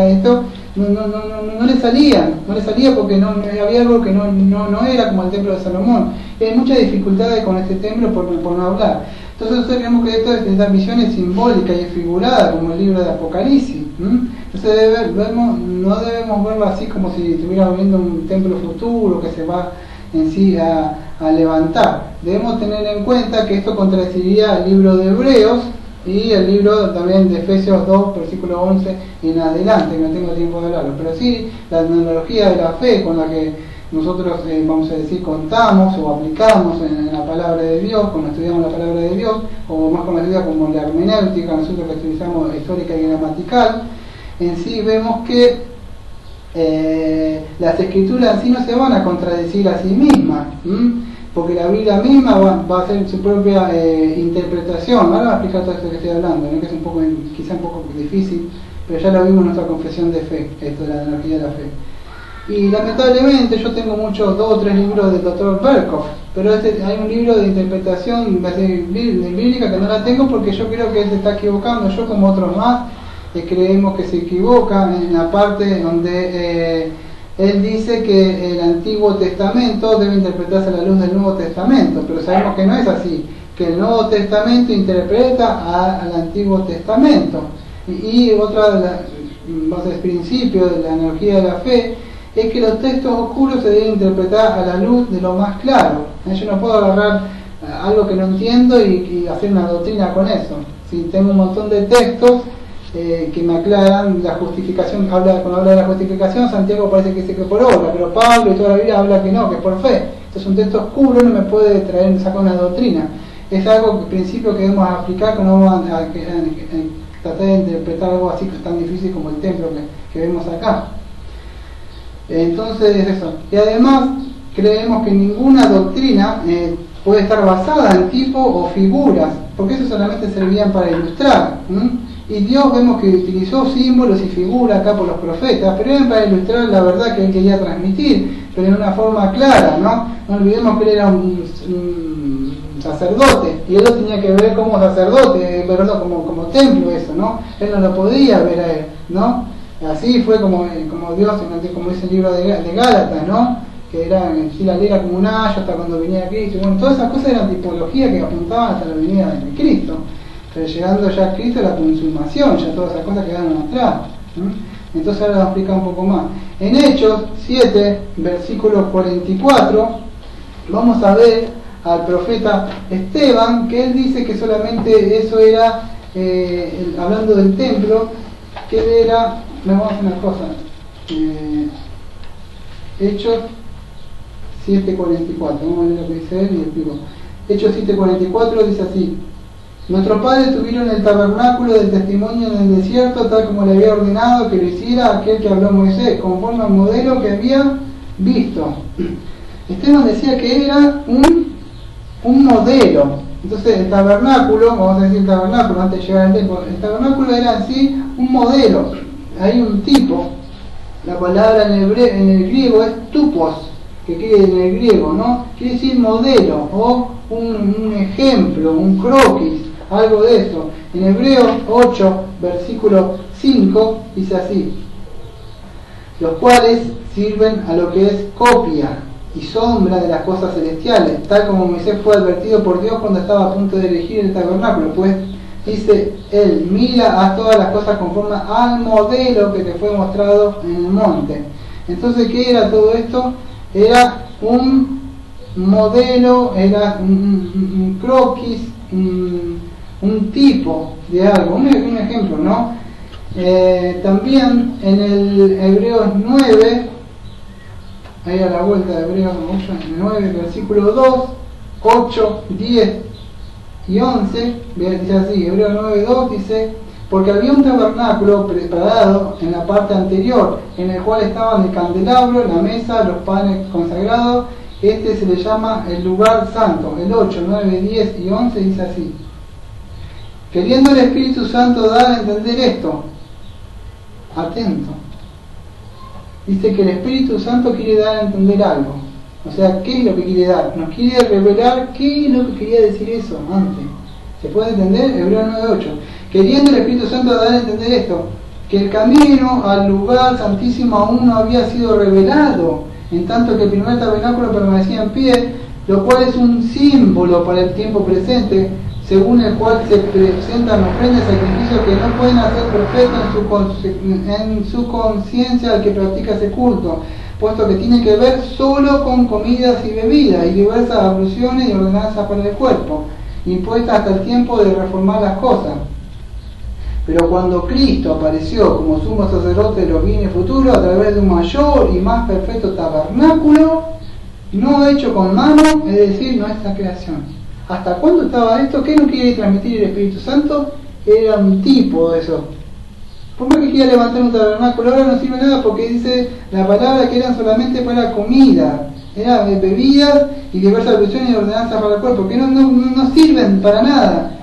[SPEAKER 1] esto, no le salía porque no había algo que no era como el templo de Salomón. Y hay muchas dificultades con este templo por no hablar. Entonces nosotros creemos que esta visión es simbólica y figurada como el libro de Apocalipsis. Entonces no debemos verlo así como si estuviéramos viendo un templo futuro que se va en sí a levantar. Debemos tener en cuenta que esto contradeciría el libro de Hebreos y el libro también de Efesios 2, versículo 11 en adelante, que no tengo tiempo de hablarlo. Pero sí, la analogía de la fe con la que nosotros, vamos a decir, contamos o aplicamos en la palabra de Dios, cuando estudiamos la palabra de Dios, o más conocida como la hermenéutica, nosotros que utilizamos histórica y gramatical, en sí vemos que las escrituras en sí no se van a contradecir a sí mismas, porque la Biblia misma va a hacer su propia interpretación. Ahora voy a explicar todo esto que estoy hablando, ¿no? Que es quizá un poco difícil, pero ya lo vimos en nuestra confesión de fe, esto de la analogía de la fe. Y lamentablemente yo tengo muchos, 2 o 3 libros del Dr. Berkhoff, pero hay un libro de interpretación bíblica que no la tengo porque yo creo que él se está equivocando. Yo, como otros más, creemos que se equivoca en la parte donde él dice que el Antiguo Testamento debe interpretarse a la luz del Nuevo Testamento, pero sabemos que no es así, que el Nuevo Testamento interpreta al Antiguo Testamento. Y otra de los principios de la analogía de la fe es que los textos oscuros se deben interpretar a la luz de lo más claro. Yo no puedo agarrar algo que no entiendo y hacer una doctrina con eso. Si tengo un montón de textos que me aclaran la justificación, cuando habla de la justificación, Santiago parece que dice que por obra, pero Pablo y toda la Biblia habla que no, que es por fe. Entonces un texto oscuro no me puede sacar una doctrina. Es algo, principio que debemos aplicar cuando vamos a tratar de interpretar algo así tan difícil como el templo que vemos acá. Entonces es eso. Y además creemos que ninguna doctrina puede estar basada en tipo o figuras, porque eso solamente servían para ilustrar. y Dios vemos que utilizó símbolos y figuras acá por los profetas, pero eran para ilustrar la verdad que él quería transmitir, pero en una forma clara, ¿no? No olvidemos que él era un sacerdote, y él lo tenía que ver como sacerdote, verlo como templo eso, ¿no? Él no lo podía ver a él, ¿no? Así fue como Dios, como dice el libro de Gálatas, ¿no? Que era en la ley era como un ayo hasta cuando venía Cristo. Bueno, todas esas cosas eran tipologías que apuntaban hasta la venida de Cristo. Pero llegando ya a Cristo, la consumación, ya todas esas cosas quedaron atrás. Entonces ahora lo explica un poco más. En Hechos 7, versículo 44, vamos a ver al profeta Esteban, que él dice que solamente eso era, hablando del templo, que él era, vamos a hacer una cosa, Hechos 7:44, vamos a ver lo que dice él y explico. Hechos 7:44 dice así: nuestros padres tuvieron el tabernáculo del testimonio en el desierto, tal como le había ordenado que lo hiciera aquel que habló Moisés, conforme al modelo que había visto. Esteban decía que era un modelo. Entonces el tabernáculo, vamos a decir el tabernáculo antes de llegar al templo, el tabernáculo era en sí un modelo. Hay un tipo, la palabra en el griego es tupos, que quiere en el griego, ¿no? Quiere decir modelo o un ejemplo, un croquis, algo de eso. En Hebreos 8, versículo 5, dice así: los cuales sirven a lo que es copia y sombra de las cosas celestiales, tal como Moisés fue advertido por Dios cuando estaba a punto de elegir el tabernáculo, pues dice él: mira, haz todas las cosas conforme al modelo que te fue mostrado en el monte. Entonces, ¿qué era todo esto? Era un modelo, era un croquis, un tipo de algo, un ejemplo, ¿no? También en el Hebreos 9, ahí a la vuelta de Hebreos 9, versículo 2, 8, 10 y 11, dice así, Hebreos 9, 2 dice: porque había un tabernáculo preparado en la parte anterior, en el cual estaban el candelabro, la mesa, los panes consagrados. Este se le llama el lugar santo. El 8, 9, 10 y 11 dice así: queriendo el Espíritu Santo dar a entender esto, atento, dice que el Espíritu Santo quiere dar a entender algo. O sea, ¿qué es lo que quiere dar? Nos quiere revelar qué es lo que quería decir eso antes. ¿Se puede entender? Hebreos 9:8. Queriendo el Espíritu Santo dar a entender esto, que el camino al lugar santísimo aún no había sido revelado, en tanto que el primer tabernáculo permanecía en pie, lo cual es un símbolo para el tiempo presente, según el cual se presentan ofrendas y sacrificios que no pueden hacer perfecto en su conciencia al que practica ese culto, puesto que tiene que ver solo con comidas y bebidas y diversas abluciones y ordenanzas para el cuerpo, impuestas hasta el tiempo de reformar las cosas. Pero cuando Cristo apareció como sumo sacerdote de los bienes futuros a través de un mayor y más perfecto tabernáculo, no hecho con mano, es decir, nuestra creación. ¿Hasta cuándo estaba esto? ¿Qué nos quiere transmitir el Espíritu Santo? Era un tipo de eso. Por más que quiera levantar un tabernáculo, ahora no sirve nada porque dice la palabra que eran solamente para comida, eran bebidas y diversas alusiones y ordenanzas para el cuerpo, que no sirven para nada.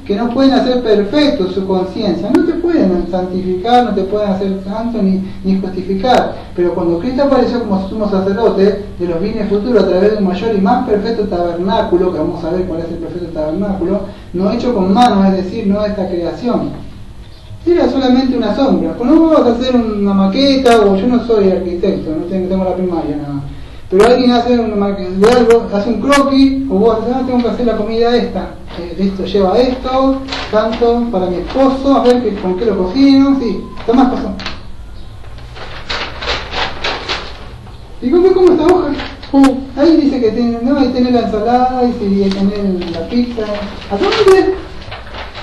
[SPEAKER 1] Que no pueden hacer perfecto su conciencia, no te pueden santificar, no te pueden hacer santo ni justificar. Pero cuando Cristo apareció como sumo sacerdote de los bienes futuros a través de un mayor y más perfecto tabernáculo, que vamos a ver cuál es el perfecto tabernáculo, no hecho con manos, es decir, no de esta creación, era solamente una sombra. Pues no vamos a hacer una maqueta, o yo no soy arquitecto, no tengo la primaria nada. Pero alguien hace una maqueta de algo, hace un croquis, o vos tengo que hacer la comida esta. Esto lleva esto, tanto para mi esposo, a ver con qué lo cocino, sí, toma pasó. ¿Y cómo esta hoja? Ahí dice que tiene, no, ahí tiene la ensalada, y ahí tiene la pizza. ¿A dónde?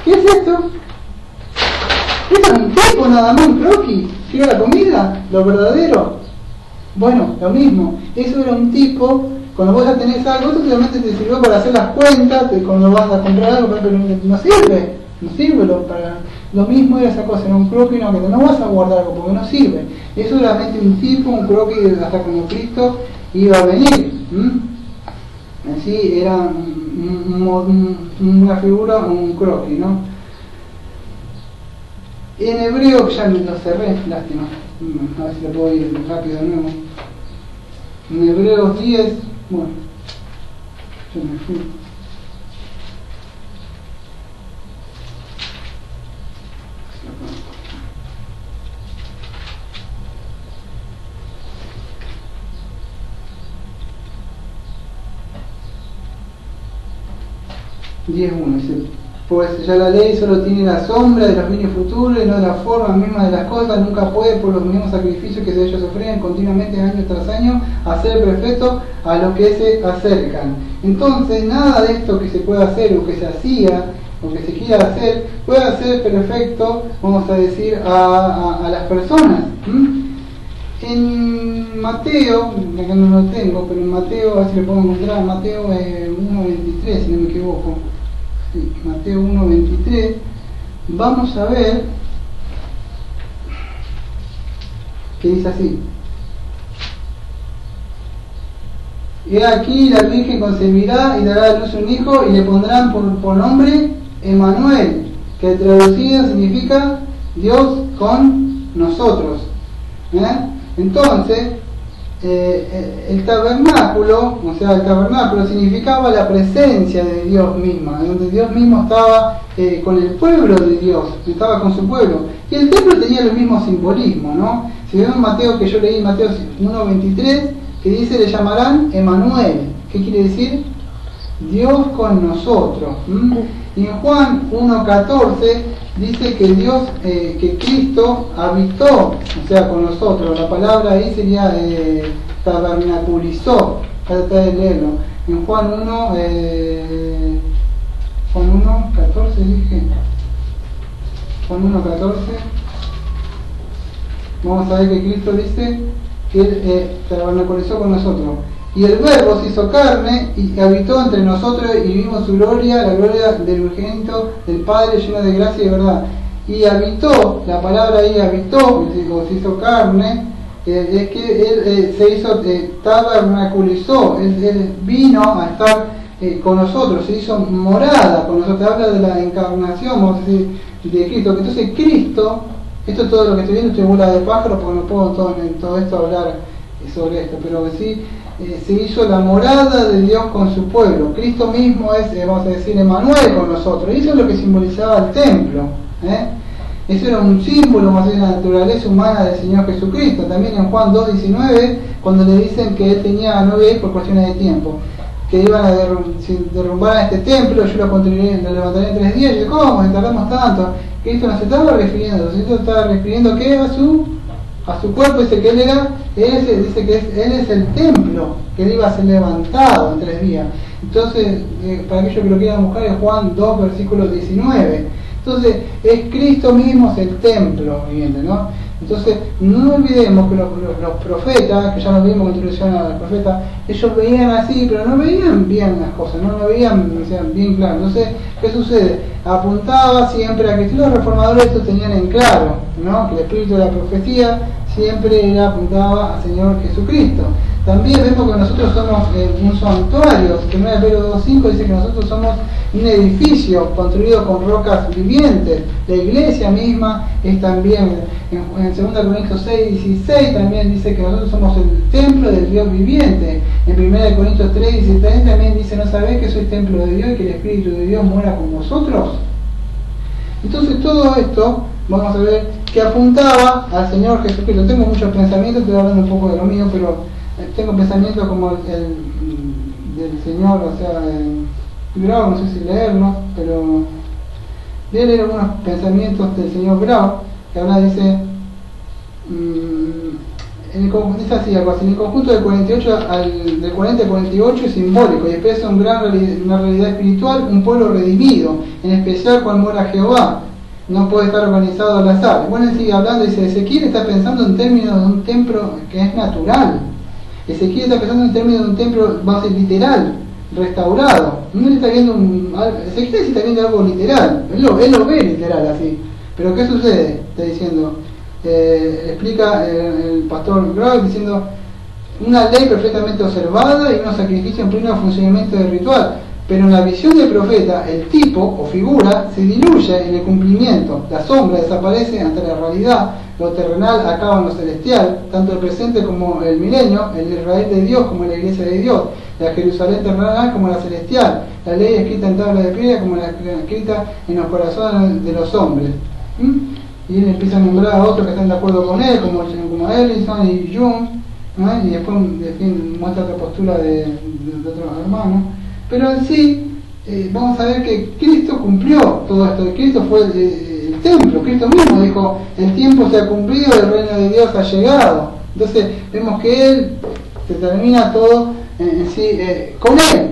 [SPEAKER 1] ¿Qué es esto? ¿Esto es un tipo nada más, un croquis? ¿Qué era la comida? ¿Lo verdadero? Bueno, lo mismo, eso era un tipo. Cuando vos ya tenés algo, esto solamente te sirvió para hacer las cuentas de cuando vas a comprar algo, pero no sirve para lo mismo era esa cosa, era un croquis, no vas a guardar algo porque no sirve. Eso era solamente un tipo, un croquis hasta cuando Cristo iba a venir. Así era una figura, un croquis, ¿no? En hebreo, ya lo cerré, lástima, a ver si lo puedo ir rápido de nuevo. En Hebreos 10, bueno, yo me fui. Dice, pues ya la ley solo tiene la sombra de los bienes futuros y no la forma misma de las cosas, nunca puede por los mismos sacrificios que de ellos ofrecen continuamente año tras año hacer perfecto a los que se acercan. Entonces nada de esto que se puede hacer o que se hacía o que se quiera hacer puede hacer perfecto, vamos a decir, a las personas. En Mateo, acá no lo tengo, pero en Mateo, a ver si lo puedo encontrar, en Mateo 1.23, si no me equivoco. Sí, Mateo 1.23, vamos a ver que dice así: He aquí la Virgen concebirá y dará a luz un hijo y le pondrán por nombre Emmanuel, que traducido significa Dios con nosotros. Entonces, el tabernáculo, o sea, el tabernáculo significaba la presencia de Dios misma, donde Dios mismo estaba con el pueblo de Dios, estaba con su pueblo. Y el templo tenía el mismo simbolismo, ¿no? Si vemos Mateo, que yo leí, Mateo 1.23, que dice, le llamarán Emmanuel. ¿Qué quiere decir? Dios con nosotros. Y en Juan 1.14 dice que Dios, que Cristo habitó, o sea, con nosotros. La palabra ahí sería tabernaculizó. Trata de leerlo. En Juan 1.14 dije. Juan 1.14. Vamos a ver que Cristo dice que Él tabernaculizó con nosotros. Y el Verbo se hizo carne y habitó entre nosotros y vimos su gloria, la gloria del unigénito del Padre, lleno de gracia y verdad. Y habitó, la palabra ahí habitó, se hizo carne, es que Él se hizo, tabernaculizó, él vino a estar con nosotros, se hizo morada con nosotros. Habla de la encarnación, vamos a decir, de Cristo. Entonces Cristo, esto es todo lo que estoy viendo, estoy bola de pájaro porque no puedo en todo esto hablar sobre esto, pero sí, se hizo la morada de Dios con su pueblo. Cristo mismo es, vamos a decir, Emmanuel con nosotros. Y eso es lo que simbolizaba el templo. Eso era un símbolo, más de la naturaleza humana del Señor Jesucristo. También en Juan 2.19, cuando le dicen que Él tenía 9 hijos por cuestiones de tiempo, que iban a derrumbar a este templo, yo lo levantaré en 3 días. Y yo, ¿cómo? ¿Tardamos tanto? Cristo no se estaba refiriendo, Cristo estaba refiriendo ¿qué? A su cuerpo. Dice que dice que Él es el templo, que Él iba a ser levantado en 3 días. Entonces, para aquellos que lo quieran buscar, es Juan 2, versículo 19. Entonces, es Cristo mismo, es el templo viviente, ¿no? Entonces, no olvidemos que los profetas, que ya nos vimos con introducción a los profetas, ellos veían así, pero no veían bien las cosas, no lo veían, o sea, bien claro. Entonces, ¿qué sucede? Apuntaba siempre a que los reformadores esto tenían en claro, ¿no? Que el espíritu de la profecía siempre apuntaba al Señor Jesucristo. También vemos que nosotros somos un santuario, que 1 Pedro 2.5 dice que nosotros somos un edificio construido con rocas vivientes. La iglesia misma es también, en 2 Corintios 6.16 también dice que nosotros somos el templo del Dios viviente. En 1 Corintios 3.16 también dice, ¿no sabéis que sois templo de Dios y que el Espíritu de Dios mora con vosotros? Entonces todo esto, vamos a ver, que apuntaba al Señor Jesucristo. Tengo muchos pensamientos, estoy hablando un poco de lo mío, pero tengo pensamientos como el del Señor, o sea, Grau, no sé si leerlo, pero voy a leer algunos pensamientos del Señor Grau, que habla, dice, dice así, algo así: en el conjunto del 48 del 40 al 48 es simbólico y expresa una realidad espiritual, un pueblo redimido, en especial cuando mora Jehová. No puede estar organizado al azar. Bueno, él sigue hablando, dice, Ezequiel está pensando en términos de un templo que es natural. Ezequiel está pensando en términos de un templo, va a ser literal, restaurado. No está viendo Ezequiel sí está viendo algo literal, él lo ve literal así. Pero ¿qué sucede? Está diciendo, explica el pastor Grau diciendo, una ley perfectamente observada y unos sacrificios en pleno funcionamiento del ritual. Pero en la visión del profeta, el tipo o figura se diluye en el cumplimiento, la sombra desaparece ante la realidad, lo terrenal acaba en lo celestial, tanto el presente como el milenio, el Israel de Dios como la iglesia de Dios, la Jerusalén terrenal como la celestial, la ley escrita en tabla de piedra como la escrita en los corazones de los hombres. Y él empieza a nombrar a otros que están de acuerdo con él, como Ellison y Jung, y después muestra otra postura de otros hermanos. Pero en sí, vamos a ver que Cristo cumplió todo esto. Cristo fue el templo. Cristo mismo dijo: el tiempo se ha cumplido, el reino de Dios ha llegado. Entonces vemos que Él se termina todo en sí con Él.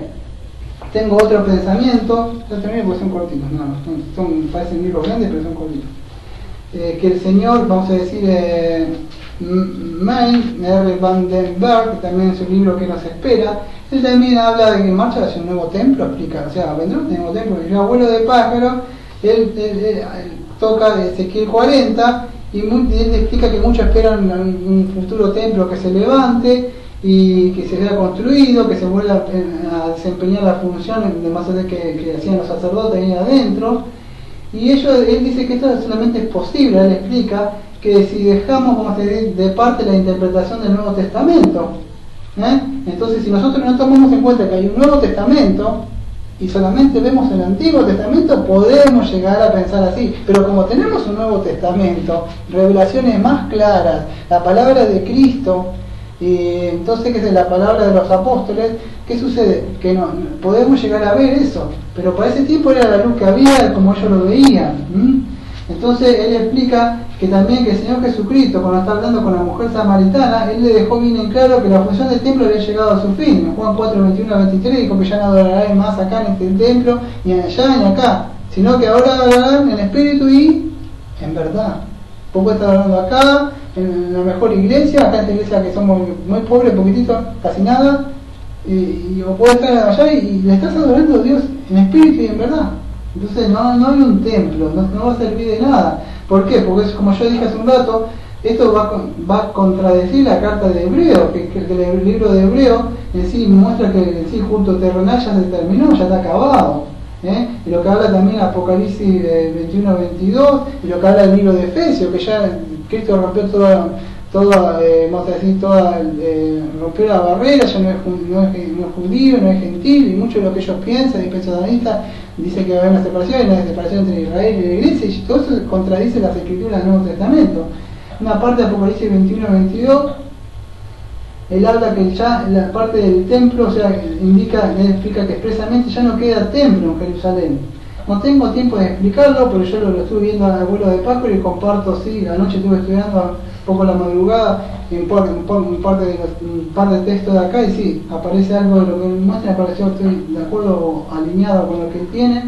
[SPEAKER 1] Tengo otro pensamiento, ya terminé porque son cortitos, parecen libros grandes pero son cortitos. Que el Señor, vamos a decir, R. Vandenberg, que también es un libro que nos espera, él también habla de que en marcha hacia un nuevo templo, explica, o sea, vendrá un nuevo templo. El abuelo de pájaro, él toca de Ezequiel 40 y él explica que muchos esperan un futuro templo que se levante y que se vea construido, que se vuelva a desempeñar la función de más allá que hacían los sacerdotes ahí adentro. Y él dice que esto solamente es posible. Él explica que si dejamos, vamos a decir, de parte la interpretación del Nuevo Testamento, entonces si nosotros no tomamos en cuenta que hay un Nuevo Testamento y solamente vemos el Antiguo Testamento, podemos llegar a pensar así. Pero como tenemos un Nuevo Testamento, revelaciones más claras, la palabra de Cristo, entonces que es la palabra de los apóstoles, ¿qué sucede? Que no podemos llegar a ver eso, pero para ese tiempo era la luz que había como ellos lo veían. Entonces él explica que también que el Señor Jesucristo, cuando está hablando con la mujer samaritana, él le dejó bien en claro que la función del templo había llegado a su fin. En Juan 4, 21 a 23 dijo que ya no adorarán más acá en este templo, ni allá ni acá, sino que ahora adorarán en espíritu y en verdad. Vos podés estar hablando acá, en la mejor iglesia, acá en esta iglesia que somos muy pobres, poquitito, casi nada, o podés estar allá y le estás adorando a Dios en espíritu y en verdad. Entonces no hay un templo, no va a servir de nada. ¿Por qué? Porque como yo dije hace un rato, esto va a contradecir la carta de Hebreo, que el libro de Hebreo en sí muestra que en sí culto terrenal ya se terminó, ya está acabado. Y lo que habla también Apocalipsis 21-22, y lo que habla el libro de Efesios, que ya Cristo rompió vamos a decir, rompió la barrera, ya no es judío, no es gentil, y mucho de lo que ellos piensan, y pensadistas, dice que va a haber una separación, y una separación entre Israel y la iglesia, y todo eso contradice las escrituras del Nuevo Testamento. Una parte de Apocalipsis 21-22, él habla que ya la parte del templo, o sea, él explica que expresamente ya no queda templo en Jerusalén. No tengo tiempo de explicarlo, pero yo lo estuve viendo al abuelo de Pájaro y comparto, sí, anoche estuve estudiando un poco la madrugada, un par de textos de acá, y sí, aparece algo de lo que él muestra, me pareció, estoy de acuerdo, alineado con lo que él tiene,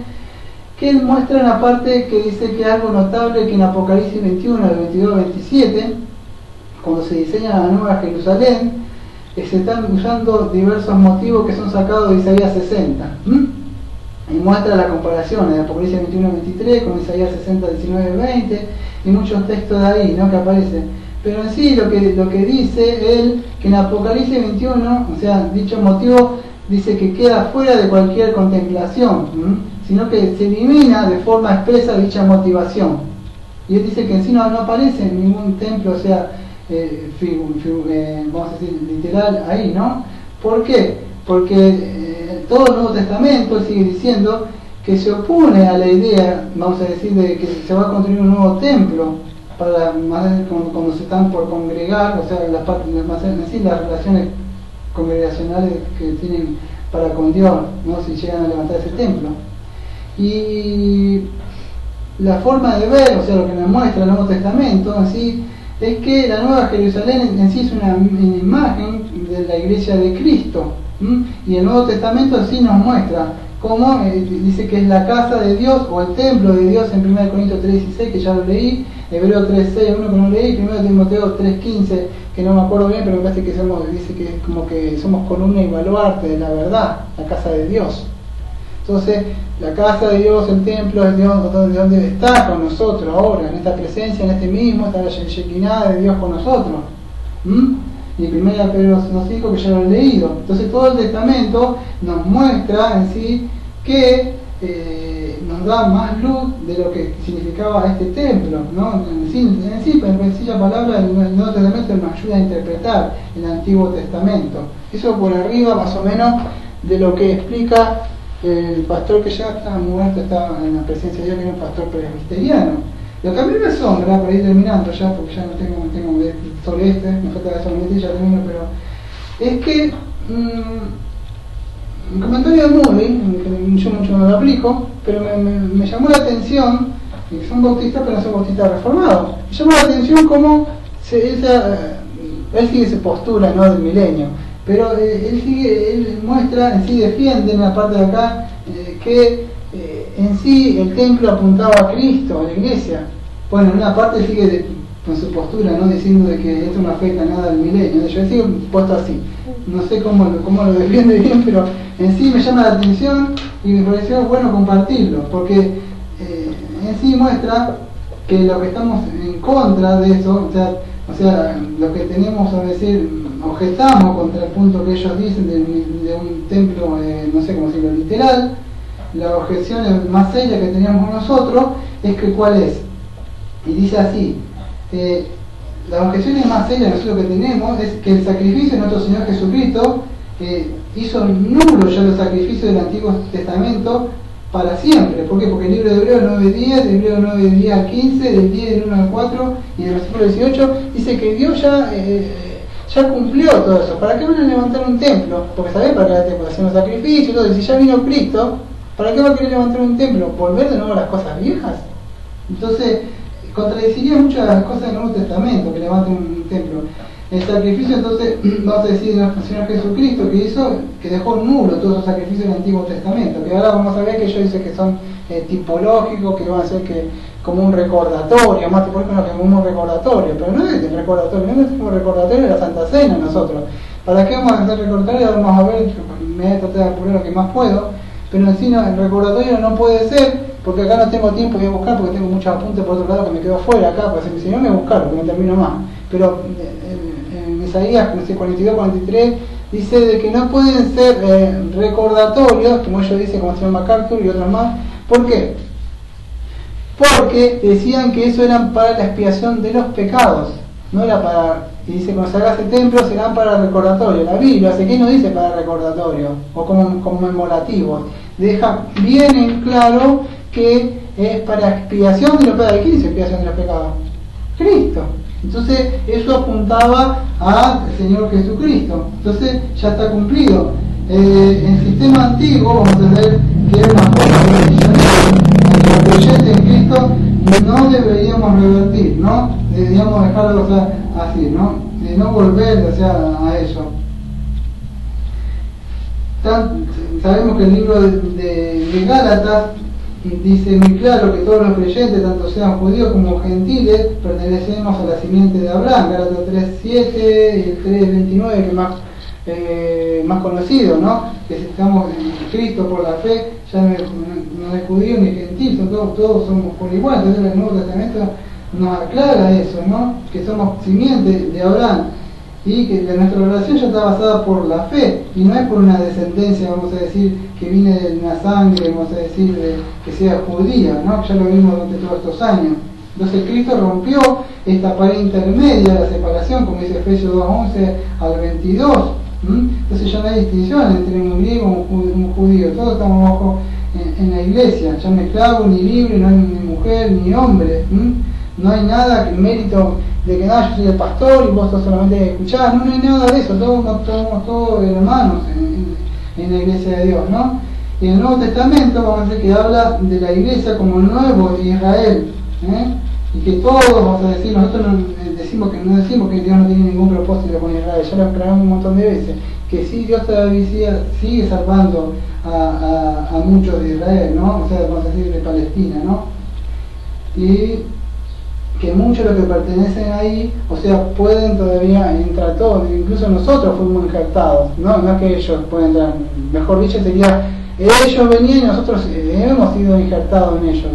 [SPEAKER 1] que él muestra una parte que dice que algo notable que en Apocalipsis 21, del 22-27, cuando se diseña la nueva Jerusalén, se están usando diversos motivos que son sacados de Isaías 60. Y muestra la comparación de Apocalipsis 21-23 con Isaías 60-19-20 y muchos textos de ahí, ¿no?, que aparecen. Pero en sí lo que dice él, que en Apocalipsis 21, o sea, dicho motivo dice que queda fuera de cualquier contemplación, sino que se elimina de forma expresa dicha motivación. Y él dice que en sí no aparece en ningún templo, o sea, vamos a decir literal ahí, ¿no? ¿Por qué? Porque todo el Nuevo Testamento sigue diciendo que se opone a la idea, vamos a decir, de que se va a construir un nuevo templo para cuando se están por congregar, o sea, las relaciones congregacionales que tienen para con Dios, ¿no?, si llegan a levantar ese templo. Y la forma de ver, o sea, lo que nos muestra el Nuevo Testamento en sí, es que la Nueva Jerusalén en sí es una imagen de la iglesia de Cristo. Y el Nuevo Testamento en sí nos muestra cómo dice que es la casa de Dios o el templo de Dios en 1 Corintios 3:16, que ya lo leí, Hebreo 3:6, uno que no leí, 1 Timoteo 3:15, que no me acuerdo bien, pero me parece que dice que es como que somos columna y baluarte de la verdad, la casa de Dios. Entonces, la casa de Dios, el templo de Dios, donde está con nosotros ahora, en esta presencia, en este mismo, está la Shekinah de Dios con nosotros. y 1 Pedro 5 que ya lo he leído. Entonces todo el Testamento nos muestra en sí que nos da más luz de lo que significaba este templo, ¿no? En sencilla palabra, el Nuevo Testamento nos ayuda a interpretar el Antiguo Testamento. Eso por arriba más o menos de lo que explica el pastor que ya estaba muerto, estaba en la presencia de Dios, que era un pastor presbiteriano. Lo que a mí me asombra, para ir terminando ya, porque ya no tengo sobre me falta solamente ya termino, pero es que el comentario de Moody, que yo mucho no lo aplico, pero me llamó la atención, que son bautistas pero no son bautistas reformados, me llamó la atención cómo él sigue su postura, ¿no?, del milenio, pero él muestra, en sí defiende en la parte de acá que en sí el templo apuntaba a Cristo, a la iglesia. Bueno, en una parte sigue con su postura, ¿no?, diciendo de que esto no afecta nada al milenio. Yo sigo puesto así, no sé cómo lo defiende bien, pero en sí me llama la atención y me pareció bueno compartirlo, porque en sí muestra que lo que estamos en contra de eso, o sea, lo que tenemos a decir, objetamos contra el punto que ellos dicen de un templo, no sé cómo decirlo, literal. La objeción más seria que teníamos nosotros es que ¿cuál es? Y dice así, la objeción más seria nosotros que tenemos es que el sacrificio de nuestro Señor Jesucristo hizo nulo ya los sacrificios del Antiguo Testamento para siempre. ¿Por qué? Porque el libro de Hebreos 9:10, del Hebreos 9:10 al 15, del 10 del 1 al 4 y del versículo 18 dice que Dios ya cumplió todo eso. ¿Para qué van a levantar un templo? Porque ¿sabés para qué el templo? Hacer un sacrificio y todo. Y si ya vino Cristo, ¿para qué va a querer levantar un templo? ¿Volver de nuevo a las cosas viejas? Entonces, contradeciría muchas de las cosas del Nuevo Testamento, que levanten un templo. El sacrificio, entonces, vamos a decir, de nuestro Señor Jesucristo, que hizo, que dejó nulo todos esos sacrificios del Antiguo Testamento, que ahora vamos a ver que ellos dicen que son tipológicos, que van a ser que como un recordatorio, más tipológico que como un recordatorio, pero no es el recordatorio, no es como recordatorio de la Santa Cena nosotros. ¿Para qué vamos a hacer recordatorio? Vamos a ver, me voy a tratar de apurar lo que más puedo, pero en sí el recordatorio no puede ser, porque acá no tengo tiempo de buscar, porque tengo muchos apuntes por otro lado que me quedo afuera acá, pues si no me voy a buscar, porque no termino más. Pero en Isaías 42-43 dice de que no pueden ser recordatorios, como ellos dicen, como el señor MacArthur y otros más. ¿Por qué? Porque decían que eso eran para la expiación de los pecados, no era para, y dice, cuando se haga ese templo serán para recordatorio. La Biblia, así que no dice para recordatorio o como conmemorativos, deja bien en claro que es para expiación de los pecados. ¿Quién dice expiación de los pecados? Cristo. Entonces eso apuntaba al Señor Jesucristo. Entonces ya está cumplido. En el sistema antiguo vamos a ver que es una cosa que los creyentes en Cristo no deberíamos revertir, ¿no? Deberíamos dejarlo, o sea, así, ¿no? De no volver, o sea, a eso. Sabemos que el libro de Gálatas dice muy claro que todos los creyentes, tanto sean judíos como gentiles, pertenecemos a la simiente de Abraham. Gálatas 3:7 y el 3:29, que más conocido, ¿no? Que si estamos en Cristo por la fe, ya no es judío ni gentil, todos somos por igual. Entonces el Nuevo Testamento nos aclara eso, ¿no? Que somos simiente de Abraham y que nuestra relación ya está basada por la fe y no es por una descendencia, vamos a decir, que viene de una sangre, vamos a decir, que sea judía, ¿no? Ya lo vimos durante todos estos años. Entonces Cristo rompió esta pared intermedia de la separación, como dice Efesios 2:11 al 22. Entonces ya no hay distinción entre un griego y un judío, todos estamos bajo en la iglesia, ya no hay esclavo ni libre, no hay ni mujer ni hombre, no hay nada que mérito de que nada, yo soy el pastor y vos solamente escuchás, no hay nada de eso, todos hermanos en la iglesia de Dios, ¿no? Y en el Nuevo Testamento vamos a ver que habla de la iglesia como el nuevo Israel, y que todos, vamos a decir, nosotros no decimos que Dios no tiene ningún propósito con Israel, ya lo aclaramos un montón de veces, que sí, Dios todavía sigue salvando a muchos de Israel, ¿no? O sea, vamos a decir de Palestina, ¿no? Y que muchos de los que pertenecen ahí, o sea, pueden todavía entrar todos, incluso nosotros fuimos injertados, no es que ellos pueden entrar, mejor dicho sería, ellos venían y nosotros hemos sido injertados en ellos,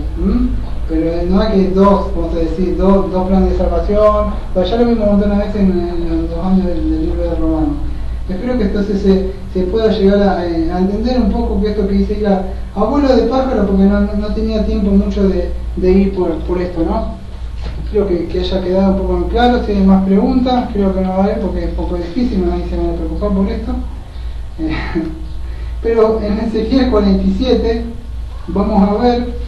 [SPEAKER 1] pero no hay que vamos a decir, dos planes de salvación, pues ya lo vimos un montón de veces en los años del libro de Romanos. Espero que entonces se pueda llegar a entender un poco que esto que dice ir a vuelo de pájaro, porque no tenía tiempo mucho de ir por esto, ¿no? Creo que haya quedado un poco en claro. Si hay más preguntas, creo que no va a haber porque es un poco difícil, nadie se va a preocupar por esto. Pero en Ezequiel 47 vamos a ver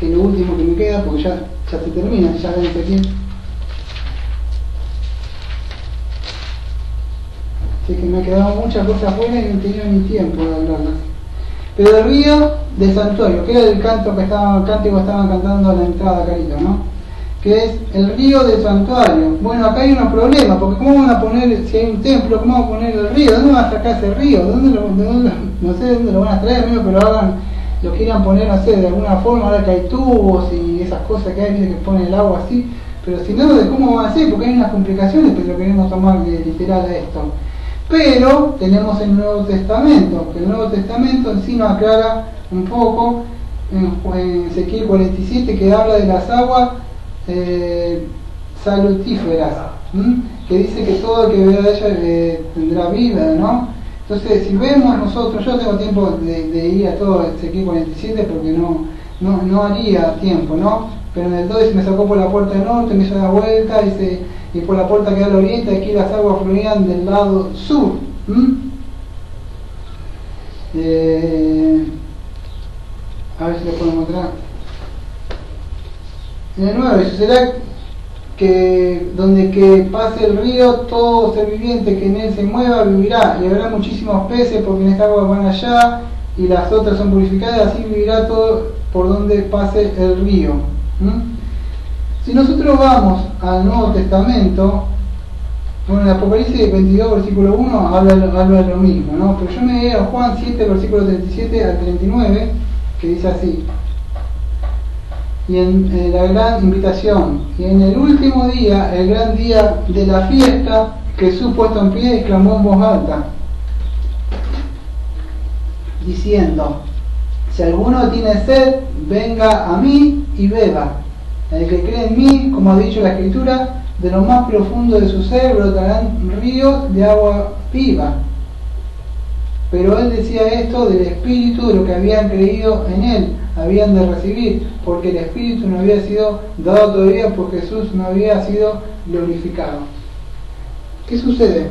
[SPEAKER 1] que lo último que me queda, porque ya se termina, ya ven Ezequiel. Así que me ha quedado muchas cosas fuera y no he tenido ni tiempo de hablarlas. Pero el río del santuario, que era el cántico que estaban cantando a la entrada, Carito, ¿no? Que es el río del santuario. Bueno, acá hay unos problemas, porque ¿cómo van a poner, si hay un templo, cómo van a poner el río? ¿Dónde van a sacar ese río? No sé de dónde lo van a traer, amigo, pero lo quieran poner, no sé, de alguna forma, ahora que hay tubos y esas cosas que hay, que ponen el agua así, pero si no, ¿de cómo van a hacer? Porque hay unas complicaciones que lo queremos tomar literal a esto. Pero tenemos el Nuevo Testamento, que el Nuevo Testamento en sí nos aclara un poco en Ezequiel 47, que habla de las aguas salutíferas, que dice que todo el que vea de ella tendrá vida, ¿no? Entonces, si vemos nosotros, yo tengo tiempo de ir a todo Ezequiel 47 porque no haría tiempo, ¿no? Pero en el 2 me sacó por la puerta norte, me hizo la vuelta y por la puerta que da al oriente, aquí las aguas fluían del lado sur. A ver si lo puedo mostrar. En el 9 sucederá que donde que pase el río, todo ser viviente que en él se mueva vivirá, y habrá muchísimos peces porque en esta agua van allá y las otras son purificadas, así vivirá todo por donde pase el río. Si nosotros vamos al Nuevo Testamento, bueno, en Apocalipsis 22, versículo 1, habla de lo mismo, ¿no? Pero yo me voy a Juan 7, versículo 37 al 39, que dice así: y en la gran invitación, y en el último día, el gran día de la fiesta, Jesús puesto en pie exclamó en voz alta, diciendo: si alguno tiene sed, venga a mí y beba. El que cree en mí, como ha dicho la Escritura, de lo más profundo de su ser brotarán ríos de agua viva. Pero él decía esto del Espíritu, de lo que habían creído en él, habían de recibir, porque el Espíritu no había sido dado todavía, porque Jesús no había sido glorificado. ¿Qué sucede?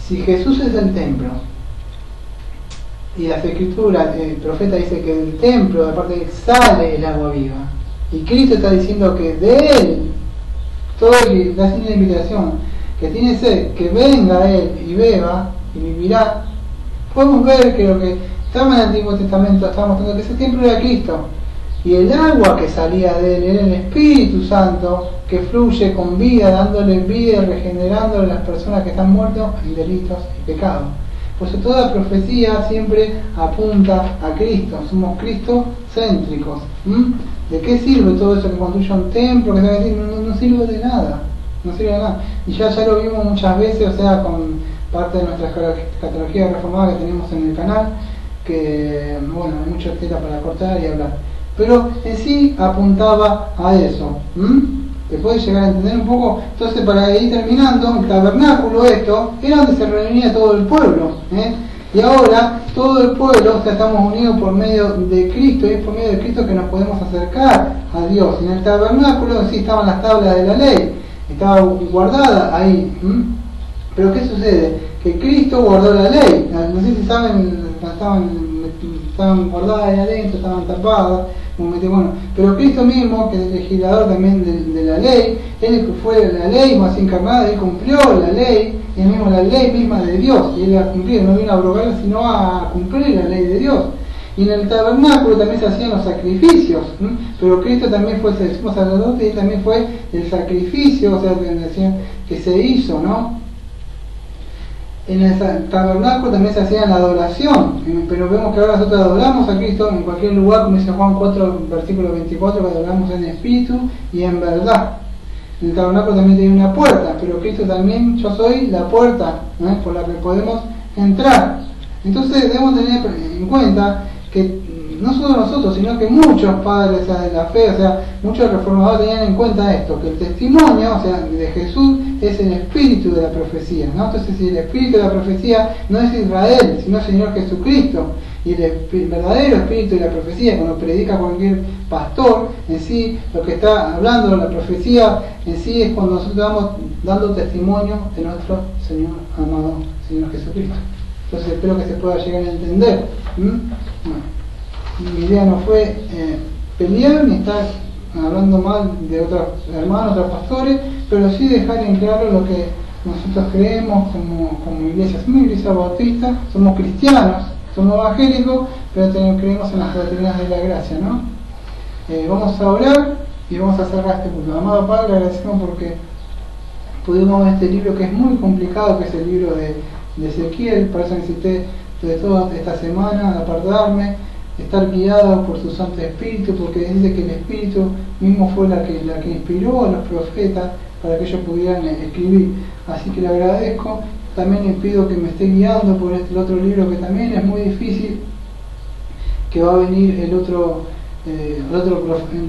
[SPEAKER 1] Si Jesús es el templo, y las Escrituras, el profeta dice que del templo, aparte de él, sale el agua viva, y Cristo está diciendo que de él, todo el que está haciendo la invitación, que tiene sed, que venga a él y beba y vivirá, podemos ver que lo que estaba en el Antiguo Testamento está mostrando que ese templo era Cristo, y el agua que salía de él era el Espíritu Santo que fluye con vida, dándole vida y regenerándole a las personas que están muertas en delitos y pecados. Pues toda profecía siempre apunta a Cristo, somos cristocéntricos. ¿De qué sirve todo eso que construya un templo? Que no sirve de nada, no sirve de nada. Y ya lo vimos muchas veces, o sea, con parte de nuestra escatología reformada que tenemos en el canal, que bueno, hay mucha tela para cortar y hablar. Pero en sí apuntaba a eso. ¿Te puedes llegar a entender un poco? Entonces, para ir terminando, el tabernáculo era donde se reunía todo el pueblo, y ahora todo el pueblo, o sea, estamos unidos por medio de Cristo, y es por medio de Cristo que nos podemos acercar a Dios. En el tabernáculo sí estaban las tablas de la ley, estaba guardada ahí. Pero ¿qué sucede? Que Cristo guardó la ley. No sé si saben, estaban guardadas ahí adentro, estaban tapadas. Bueno, pero Cristo mismo, que es el legislador también de la ley, él fue la ley más encarnada, él cumplió la ley, él mismo la ley misma de Dios, y él la cumplió, no vino a abrogarla, sino a cumplir la ley de Dios. Y en el tabernáculo también se hacían los sacrificios, pero Cristo también fue el sumo sacerdote y también fue el sacrificio, o sea, que se hizo, ¿no? En el tabernáculo también se hacía la adoración, pero vemos que ahora nosotros adoramos a Cristo en cualquier lugar, como dice Juan 4, versículo 24, que adoramos en espíritu y en verdad. En el tabernáculo también tiene una puerta, pero Cristo también, yo soy la puerta, por la que podemos entrar. Entonces debemos tener en cuenta que no solo nosotros, sino que muchos padres, o sea, de la fe, o sea, muchos reformadores tenían en cuenta esto, que el testimonio, o sea, de Jesús es el espíritu de la profecía, ¿no? Entonces, si el espíritu de la profecía no es Israel, sino el Señor Jesucristo, y el verdadero espíritu de la profecía, cuando predica cualquier pastor, en sí, lo que está hablando de la profecía, en sí es cuando nosotros estamos dando testimonio de nuestro Señor, amado Señor Jesucristo. Entonces, espero que se pueda llegar a entender. Bueno. Mi idea no fue pelear ni estar hablando mal de otros hermanos, otros pastores, pero sí dejar en claro lo que nosotros creemos como iglesia. Somos iglesia bautista, somos cristianos, somos evangélicos, pero creemos en las doctrinas de la gracia, ¿no? Vamos a orar y vamos a cerrar este punto. Amado Padre, agradecemos porque pudimos ver este libro que es muy complicado, que es el libro de Ezequiel. Por eso necesité de toda esta semana apartarme, estar guiado por su Santo Espíritu, porque dice que el Espíritu mismo fue la que inspiró a los profetas para que ellos pudieran escribir. Así que le agradezco. También le pido que me esté guiando por el otro libro que también es muy difícil, que va a venir el otro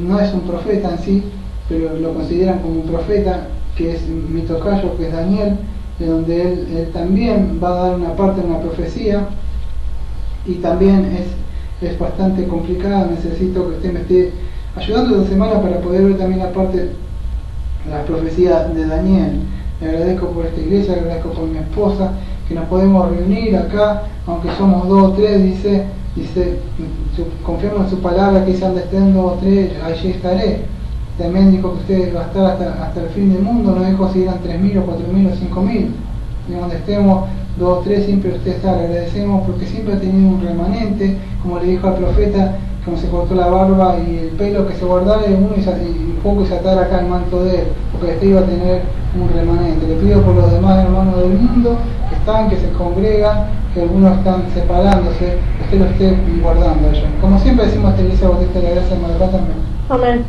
[SPEAKER 1] no es un profeta en sí, pero lo consideran como un profeta, que es mi tocayo, que es Daniel, de donde él también va a dar una parte de una profecía, y también es bastante complicada. Necesito que usted me esté ayudando esta semana para poder ver también la parte de la profecía de Daniel. Le agradezco por esta iglesia, le agradezco por mi esposa, que nos podemos reunir acá, aunque somos 2 o 3, dice, confiamos en su palabra, que dice, donde estén 2 o 3, allí estaré. También dijo que usted va a estar hasta el fin del mundo, no dijo si eran 3.000 o 4.000 o 5.000. Y donde estemos 2 o 3, siempre usted está. Le agradecemos porque siempre ha tenido un remanente, como le dijo al profeta, como se cortó la barba y el pelo, que se guardara de uno y un poco y se atara acá el manto de él, porque este iba a tener un remanente. Le pido por los demás hermanos del mundo que se congregan, que algunos están separándose, que usted lo esté guardando a ellos. Como siempre decimos, esta iglesia bautista de la gracia de Madre también.
[SPEAKER 2] Amén.